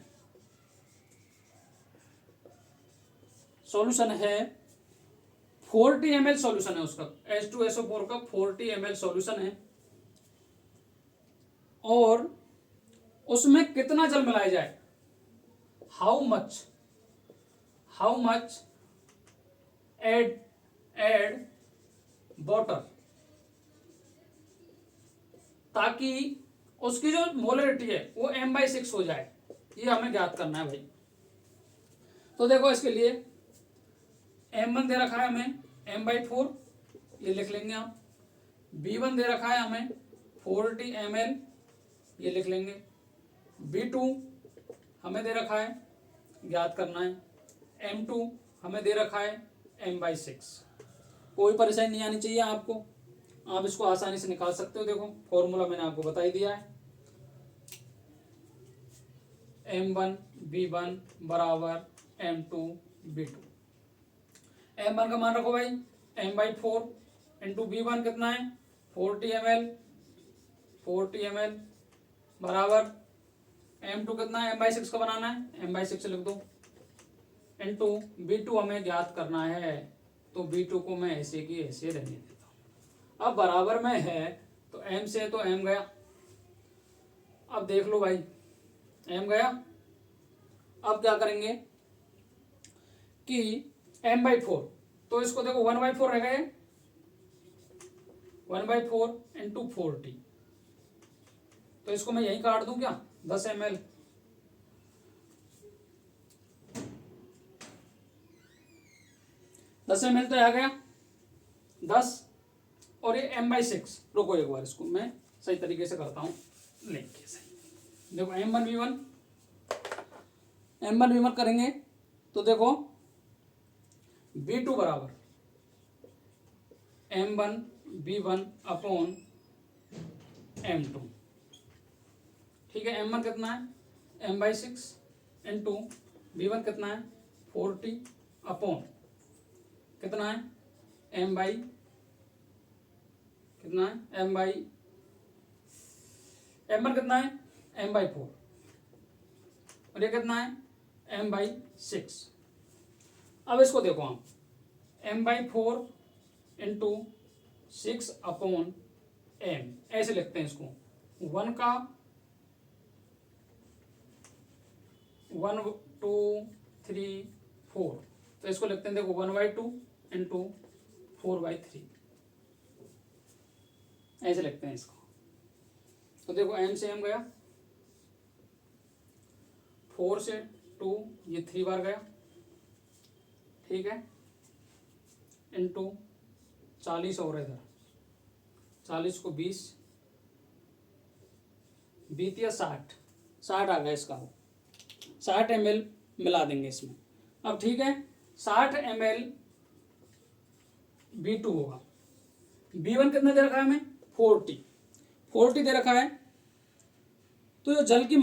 40 ml सॉल्यूशन है उसका, H2SO4 का 40 ml सॉल्यूशन है, और उसमें कितना जल मिलाया जाए, हाउ मच एड वाटर, ताकि उसकी जो मोलरिटी है वो m/6 हो जाए। ये हमें ज्ञात करना है भाई। तो देखो इसके लिए m1 दे रखा है हमें m/4, ये लिख लेंगे आप। b1 दे रखा है हमें 40 ml, ये लिख लेंगे। b2 हमें दे रखा है, ज्ञात करना है। m2 हमें दे रखा है m/6। कोई परेशानी नहीं आनी चाहिए आपको, आप इसको आसानी से निकाल सकते हो। देखो फॉर्मूला मैंने आपको बता ही दिया है, m1 b1 बराबर m2 b2। m1 का मान रखो भाई m/4 इंटू b1 कितना है 40 ml बराबर m2 कितना है m/6 का बनाना है, m/6 लिख दो, इंटू b2 हमें ज्ञात करना है। तो b2 को मैं ऐसे की ऐसे रहने देता हूँ। अब बराबर में है तो m से तो m गया। अब देख लो भाई m गया। अब क्या करेंगे कि m/4, तो इसको देखो 1/4 रह गए, 1/4 इंटू 40, तो इसको मैं यही काट दूं क्या 10 ml। दस ml तो आ गया 10, और ये m/6। रुको एक बार इसको मैं सही तरीके से करता हूँ लिख सही। देखो m1v1 करेंगे तो देखो b2 बराबर m1v1 अपॉन m2। ठीक है, m1 कितना है m/6 इंटू b1 कितना है 40 अपॉन कितना है कितना है m1 कितना है m/4, और ये कितना है m/6। अब इसको देखो हम m/4 इंटू 6 अपॉन m, ऐसे लिखते हैं इसको। 1 का 1 2 3 4, तो इसको लिखते हैं देखो 1/2 इंटू 4/3, ऐसे लिखते हैं इसको। तो देखो m से m गया, 4 से 2 ये 3 बार गया, ठीक है, इंटू 40 और इधर 40 को 20 बीतिया 60 आ गया इसका, 60 ml मिला देंगे इसमें। अब ठीक है 60 ml B2 होगा। B1 कितना दे रखा है हमें 40 दे रखा है। तो जो जल की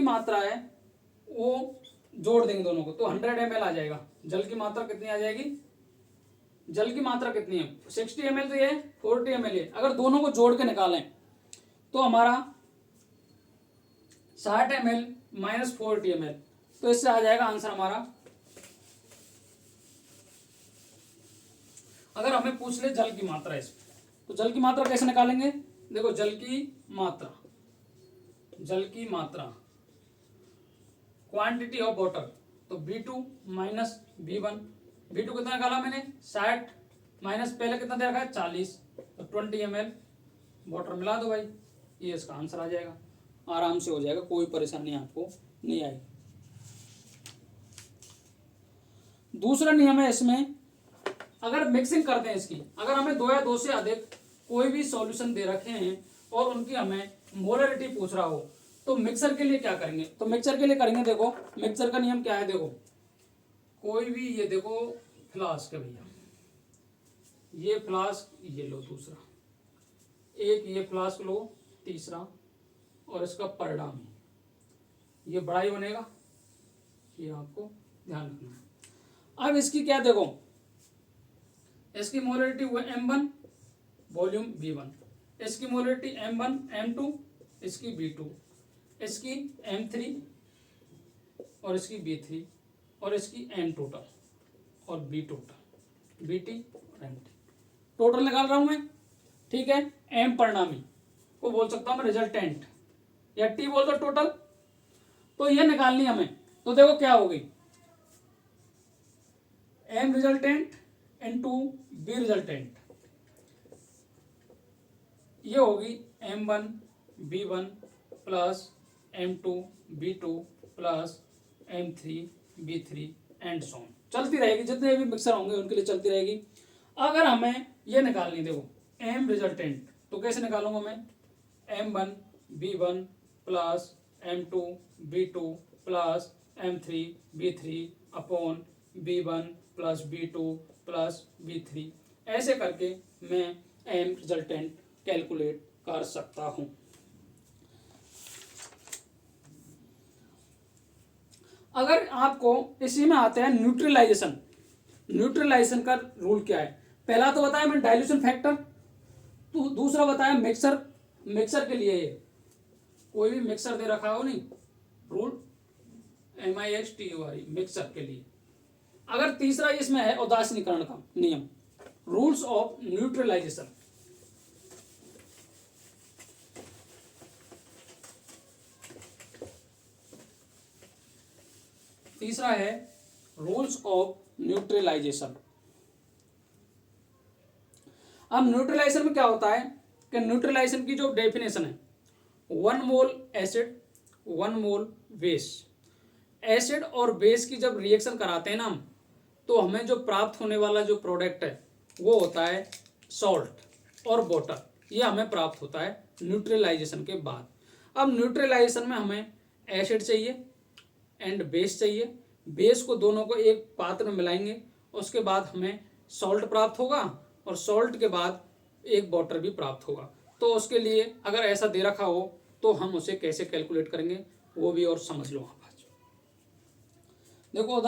मात्रा है वो जोड़ देंगे दोनों को, तो 100 ml आ जाएगा। जल की मात्रा कितनी आ जाएगी, जल की मात्रा कितनी है 60 ml, तो ये 40 ml है। अगर दोनों को जोड़ के निकालें तो हमारा 60 ml माइनस 40 ml, तो इससे आ जाएगा आंसर हमारा। अगर हमें पूछ ले जल की मात्रा इसमें, तो जल की मात्रा कैसे निकालेंगे। देखो जल की मात्रा क्वांटिटी ऑफ वाटर, तो B2 माइनस B1। B2 कितना निकाला मैंने 60 माइनस पहले कितना दे रखा है 40, तो 20 ml वाटर मिला दो भाई, ये इसका आंसर आ जाएगा। आराम से हो जाएगा, कोई परेशानी आपको नहीं आएगी। दूसरा नियम है इसमें, अगर मिक्सिंग करते हैं इसकी, अगर हमें 2 या 2 से अधिक कोई भी सॉल्यूशन दे रखे हैं और उनकी हमें मोलरिटी पूछ रहा हो, तो मिक्सर के लिए क्या करेंगे। तो मिक्सर के लिए करेंगे, देखो मिक्सर का नियम क्या है। देखो कोई भी, ये देखो फ्लास्क है भैया, ये फ्लास्क ये लो, दूसरा एक ये फ्लास्क लो, तीसरा, और इसका परिणाम ये बड़ा ही बनेगा, ये आपको ध्यान रखना है। अब इसकी क्या देखो, इसकी मोलरिटी हुआ m1 वॉल्यूम V1, इसकी मोलरिटी m1 m2, इसकी B2, इसकी m3 और इसकी B3, और इसकी m टोटल और B टोटल, BT और MT टोटल निकाल रहा हूं मैं, ठीक है। m परिणामी को बोल सकता हूं मैं रिजल्टेंट, या T बोल दो टोटल। तो ये निकालनी हमें, तो देखो क्या होगी M resultant into B resultant, ये होगी M1 B1 plus M2 B2 plus M3 B3 and so on, चलती रहेगी, जितने भी मिक्सर होंगे उनके लिए चलती रहेगी। अगर हमें ये निकालनी, देखो एम रिजल्टेंट, तो कैसे निकालूंगा मैं, M1 B1 plus M2 B2 plus M3 B3 upon B1 plus B2 plus B3, ऐसे करके मैं एम रिजल्टेंट कैलकुलेट कर सकता हूं। अगर आपको इसी में आता है न्यूट्रलाइजेशन, न्यूट्रलाइजेशन का रूल क्या है, पहला तो बताया मैंने डाइल्यूशन फैक्टर, तो दूसरा बताया मिक्सर, मिक्सर के लिए ये कोई भी मिक्सर दे रखा हो नहीं, रूल MIXTURE मिक्सर के लिए। अगर तीसरा इसमें है उदासीनीकरण का नियम, रूल्स ऑफ न्यूट्रलाइजेशन, तीसरा है रूल्स ऑफ न्यूट्रलाइजेशन। अब न्यूट्रलाइजेशन में क्या होता है कि न्यूट्रलाइजेशन की जो डेफिनेशन है, 1 मोल एसिड 1 मोल बेस, एसिड और बेस की जब रिएक्शन कराते हैं ना हम, तो हमें जो प्राप्त होने वाला जो प्रोडक्ट है वो होता है सॉल्ट और वाटर, ये हमें प्राप्त होता है न्यूट्रलाइजेशन के बाद। अब न्यूट्रलाइजेशन में हमें एसिड चाहिए एंड बेस चाहिए, बेस को दोनों को एक पात्र में मिलाएंगे, उसके बाद हमें सॉल्ट प्राप्त होगा और सॉल्ट के बाद एक वाटर भी प्राप्त होगा। तो उसके लिए अगर ऐसा दे रखा हो तो हम उसे कैसे कैलकुलेट करेंगे वो भी और समझ लो आप आज। देखो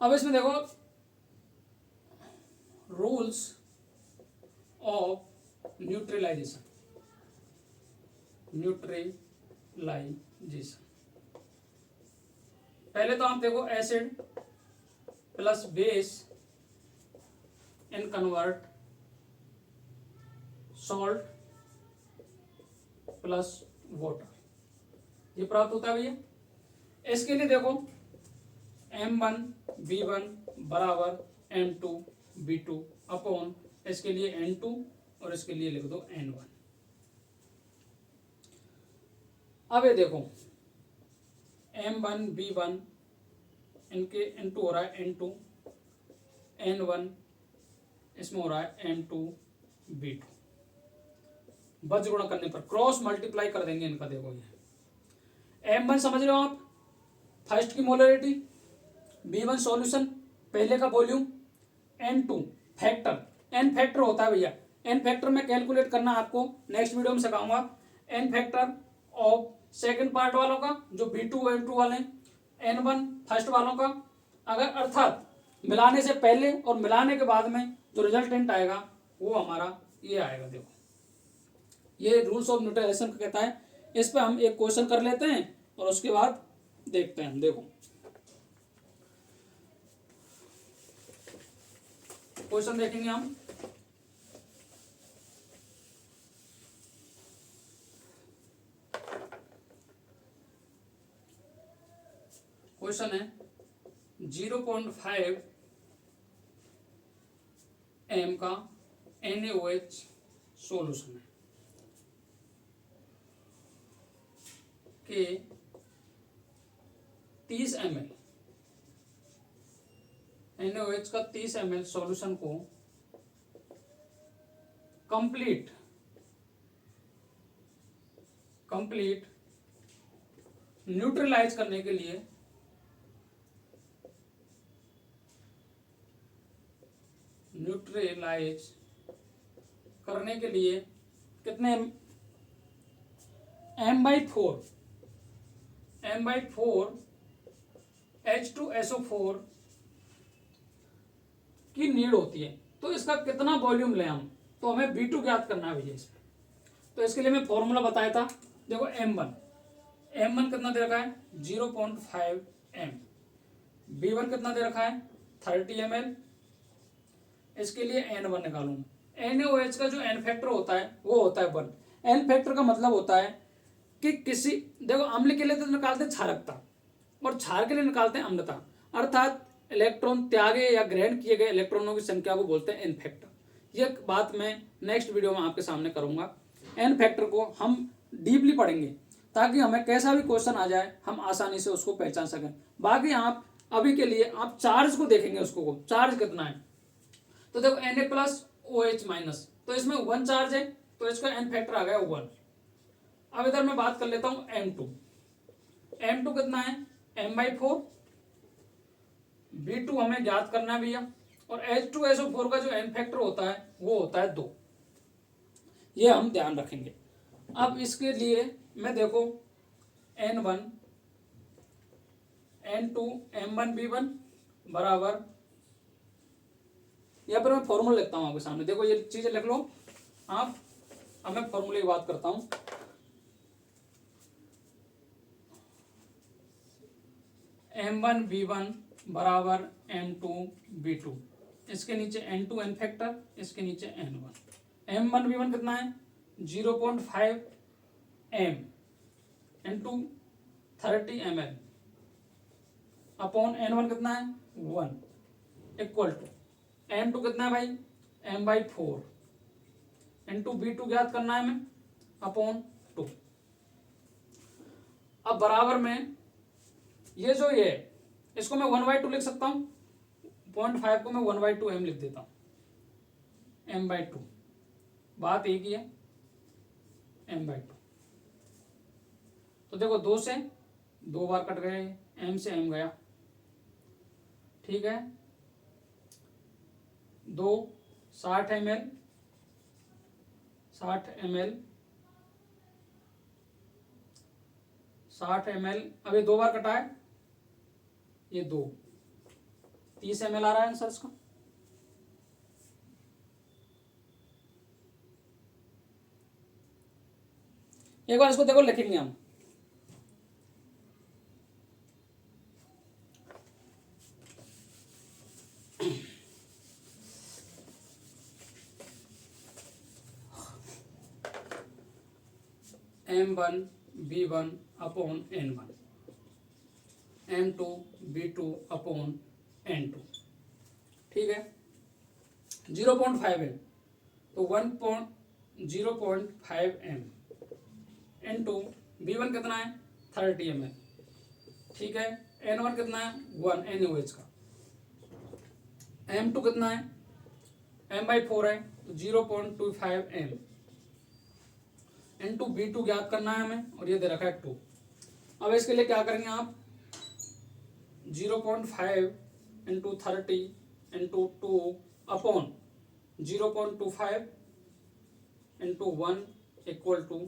अब इसमें देखो रूल्स ऑफ न्यूट्रलाइजेशन, न्यूट्रलाइजेशन, पहले तो आप देखो acid plus base and convert salt plus water, ये प्राप्त होता है भैया। इसके लिए देखो M1B1 बराबर M2B2 अपॉन, इसके लिए N2 और इसके लिए लिख दो N1। अब ये देखो M1B1 इनके N2 हो रहा है N2, N1 इसमें हो रहा है M2B2, बज गुणा करने पर क्रॉस मल्टीप्लाई कर देंगे इनका। देखो ये M1 समझ रहे हो आप, फर्स्ट की मोलरिटी, B1 सॉल्यूशन पहले का volume, N2 factor, N factor होता है भैया, N फैक्टर में कैलकुलेट करना आपको नेक्स्ट वीडियो में सिखाऊंगा। N factor of second part वालों का जो B2 M2 वाले हैं, N1 फर्स्ट वालों का, अगर अर्थात मिलाने से पहले और मिलाने के बाद में जो रिजल्टेंट आएगा वो हमारा ये आएगा। देखो ये रूल्स ऑफ न्यूट्रलाइजेशन का कहता है, इस पे हम एक क्वेश्चन कर लेते हैं और उसके बाद देखते हैं। देखो क्वेश्चन देखेंगे हम, क्वेश्चन है 0.5 m का NaOH सॉल्यूशन है के 30 ml, NaOH का 30 ml सॉल्यूशन को कंप्लीट न्यूट्रलाइज करने के लिए कितने m/4 H2SO4 की नीड होती है, तो इसका कितना वॉल्यूम लें हम, तो हमें B2 ज्ञात करना है भैया इसमें। तो इसके लिए मैं फॉर्मूला बताया था, देखो M1 कितना दे रखा है 0.5 m, B1 कितना दे रखा है 30 ml, इसके लिए N1 निकालूं। NaOH का जो N फैक्टर होता है वो होता है 1। N फैक्टर का मतलब होता है कि किसी, देखो अम्ल के लिए तो निकालते क्षारकता, और क्षार के लिए निकालते हैं अम्लता, अर्थात इलेक्ट्रॉन त्यागे या ग्रहण किए गए इलेक्ट्रॉनों की संख्या को बोलते हैं एन फैक्टर। ये बात मैं नेक्स्ट वीडियो में आपके सामने करूंगा। एन फैक्टर को हम डीपली पढ़ेंगे ताकि हमें कैसा भी क्वेश्चन आ जाए हम आसानी से उसको पहचान सकें। बाकी आप अभी के लिए आप चार्ज को देखेंगे, उसको चार्ज कितना है। तो देखो Na प्लस OH माइनस, तो इसमें 1 चार्ज है, तो इसका एन फैक्टर आ गया 1। अब इधर मैं बात कर लेता हूं M2। M2 कितना है, m/4। B2 हमें ज्ञात करना है भैया, और H2SO4 का जो एन फैक्टर होता है वो होता है 2। ये हम ध्यान रखेंगे। अब इसके लिए मैं देखो N1 N2 M1 B1 बराबर, यहाँ पर मैं फॉर्मूला लिखता हूँ आपके सामने, देखो ये चीजें लिख लो आप। अब मैं फॉर्मूले की बात करता हूँ। M1 B1 बराबर M2 B2, इसके नीचे N2 एन फैक्टर, इसके नीचे N1। M1 B1 कितना है 0.5 M into 30 ml upon N1 कितना है 1 इक्वल टू M2 कितना है भाई m/4 इंटू B2 ज्ञात करना है हमें अपॉन 2। अब बराबर में ये जो ये इसको मैं 1/2 लिख सकता हूँ, 0.5 को मैं 1/2 M लिख देता हूँ, m/2। बात एक ही है, m/2। तो देखो 2 से 2 बार कट गए, m से m गया, ठीक है। 2 60 ml 60 ml। अब ये 2 बार कटा है, ये 2 30 ml आ रहा है आंसर इसका। एक बार इसको देखो लिखेंगे हम, M1 B1 upon N1, M2 B2 upon N2, ठीक है। 0.5 M तो 0.5 M इंटू B1 कितना है 30 ml, ठीक है। N1 कितना है 1 NaOH का। M2 कितना है m/4 है, तो 0.25 M इंटू B2 ज्ञात करना है हमें, और ये दे रखा है 2। अब इसके लिए क्या करेंगे आप 0.5 into 30 into 2 upon 0.25 into 1 equal to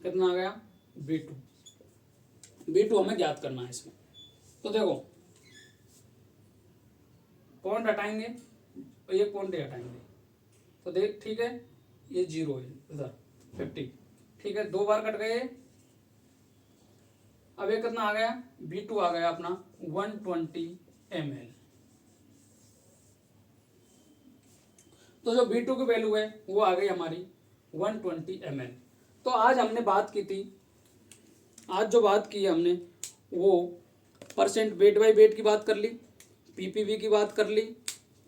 कितना आ गया B2 हमें ज्ञात करना है इसमें। तो देखो पॉइंट हटाएंगे और ये पॉइंट हटाएंगे, तो देख ठीक है, ये 0 है इधर 50, ठीक है। 2 बार कट गए, अब ये कितना आ गया B2 आ गया अपना 120 ml। तो जो B2 की वैल्यू है वो आ गई हमारी 120 ml। तो आज हमने बात की थी, आज जो बात की हमने वो परसेंट वेट बाई वेट की बात कर ली, पीपीवी की बात कर ली,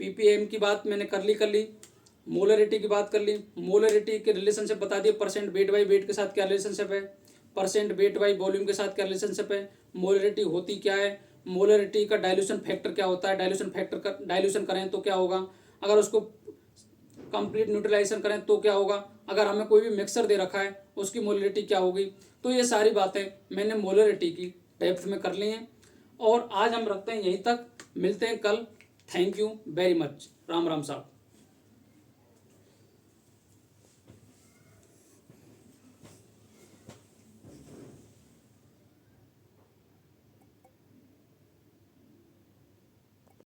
पीपीएम की बात मैंने कर ली, मोलरिटी की बात कर ली। मोलरिटी के रिलेशनशिप बता दिए, परसेंट वेट बाई वेट के साथ क्या रिलेशनशिप है, परसेंट वेट बाई वॉल्यूम के साथ क्या रिलेशनशिप है, मोलरिटी होती क्या है, मोलरिटी का डाइल्यूशन फैक्टर क्या होता है, डाइल्यूशन फैक्टर का डाइल्यूशन करें तो क्या होगा, अगर उसको कंप्लीट न्यूट्रलाइजेशन करें तो क्या होगा, अगर हमें कोई भी मिक्सर दे रखा है उसकी मोलरिटी क्या होगी। तो ये सारी बातें मैंने मोलरिटी की डेप्थ में कर ली हैं, और आज हम रखते हैं यहीं तक, मिलते हैं कल। Thank you very much. Ram Ram साहब।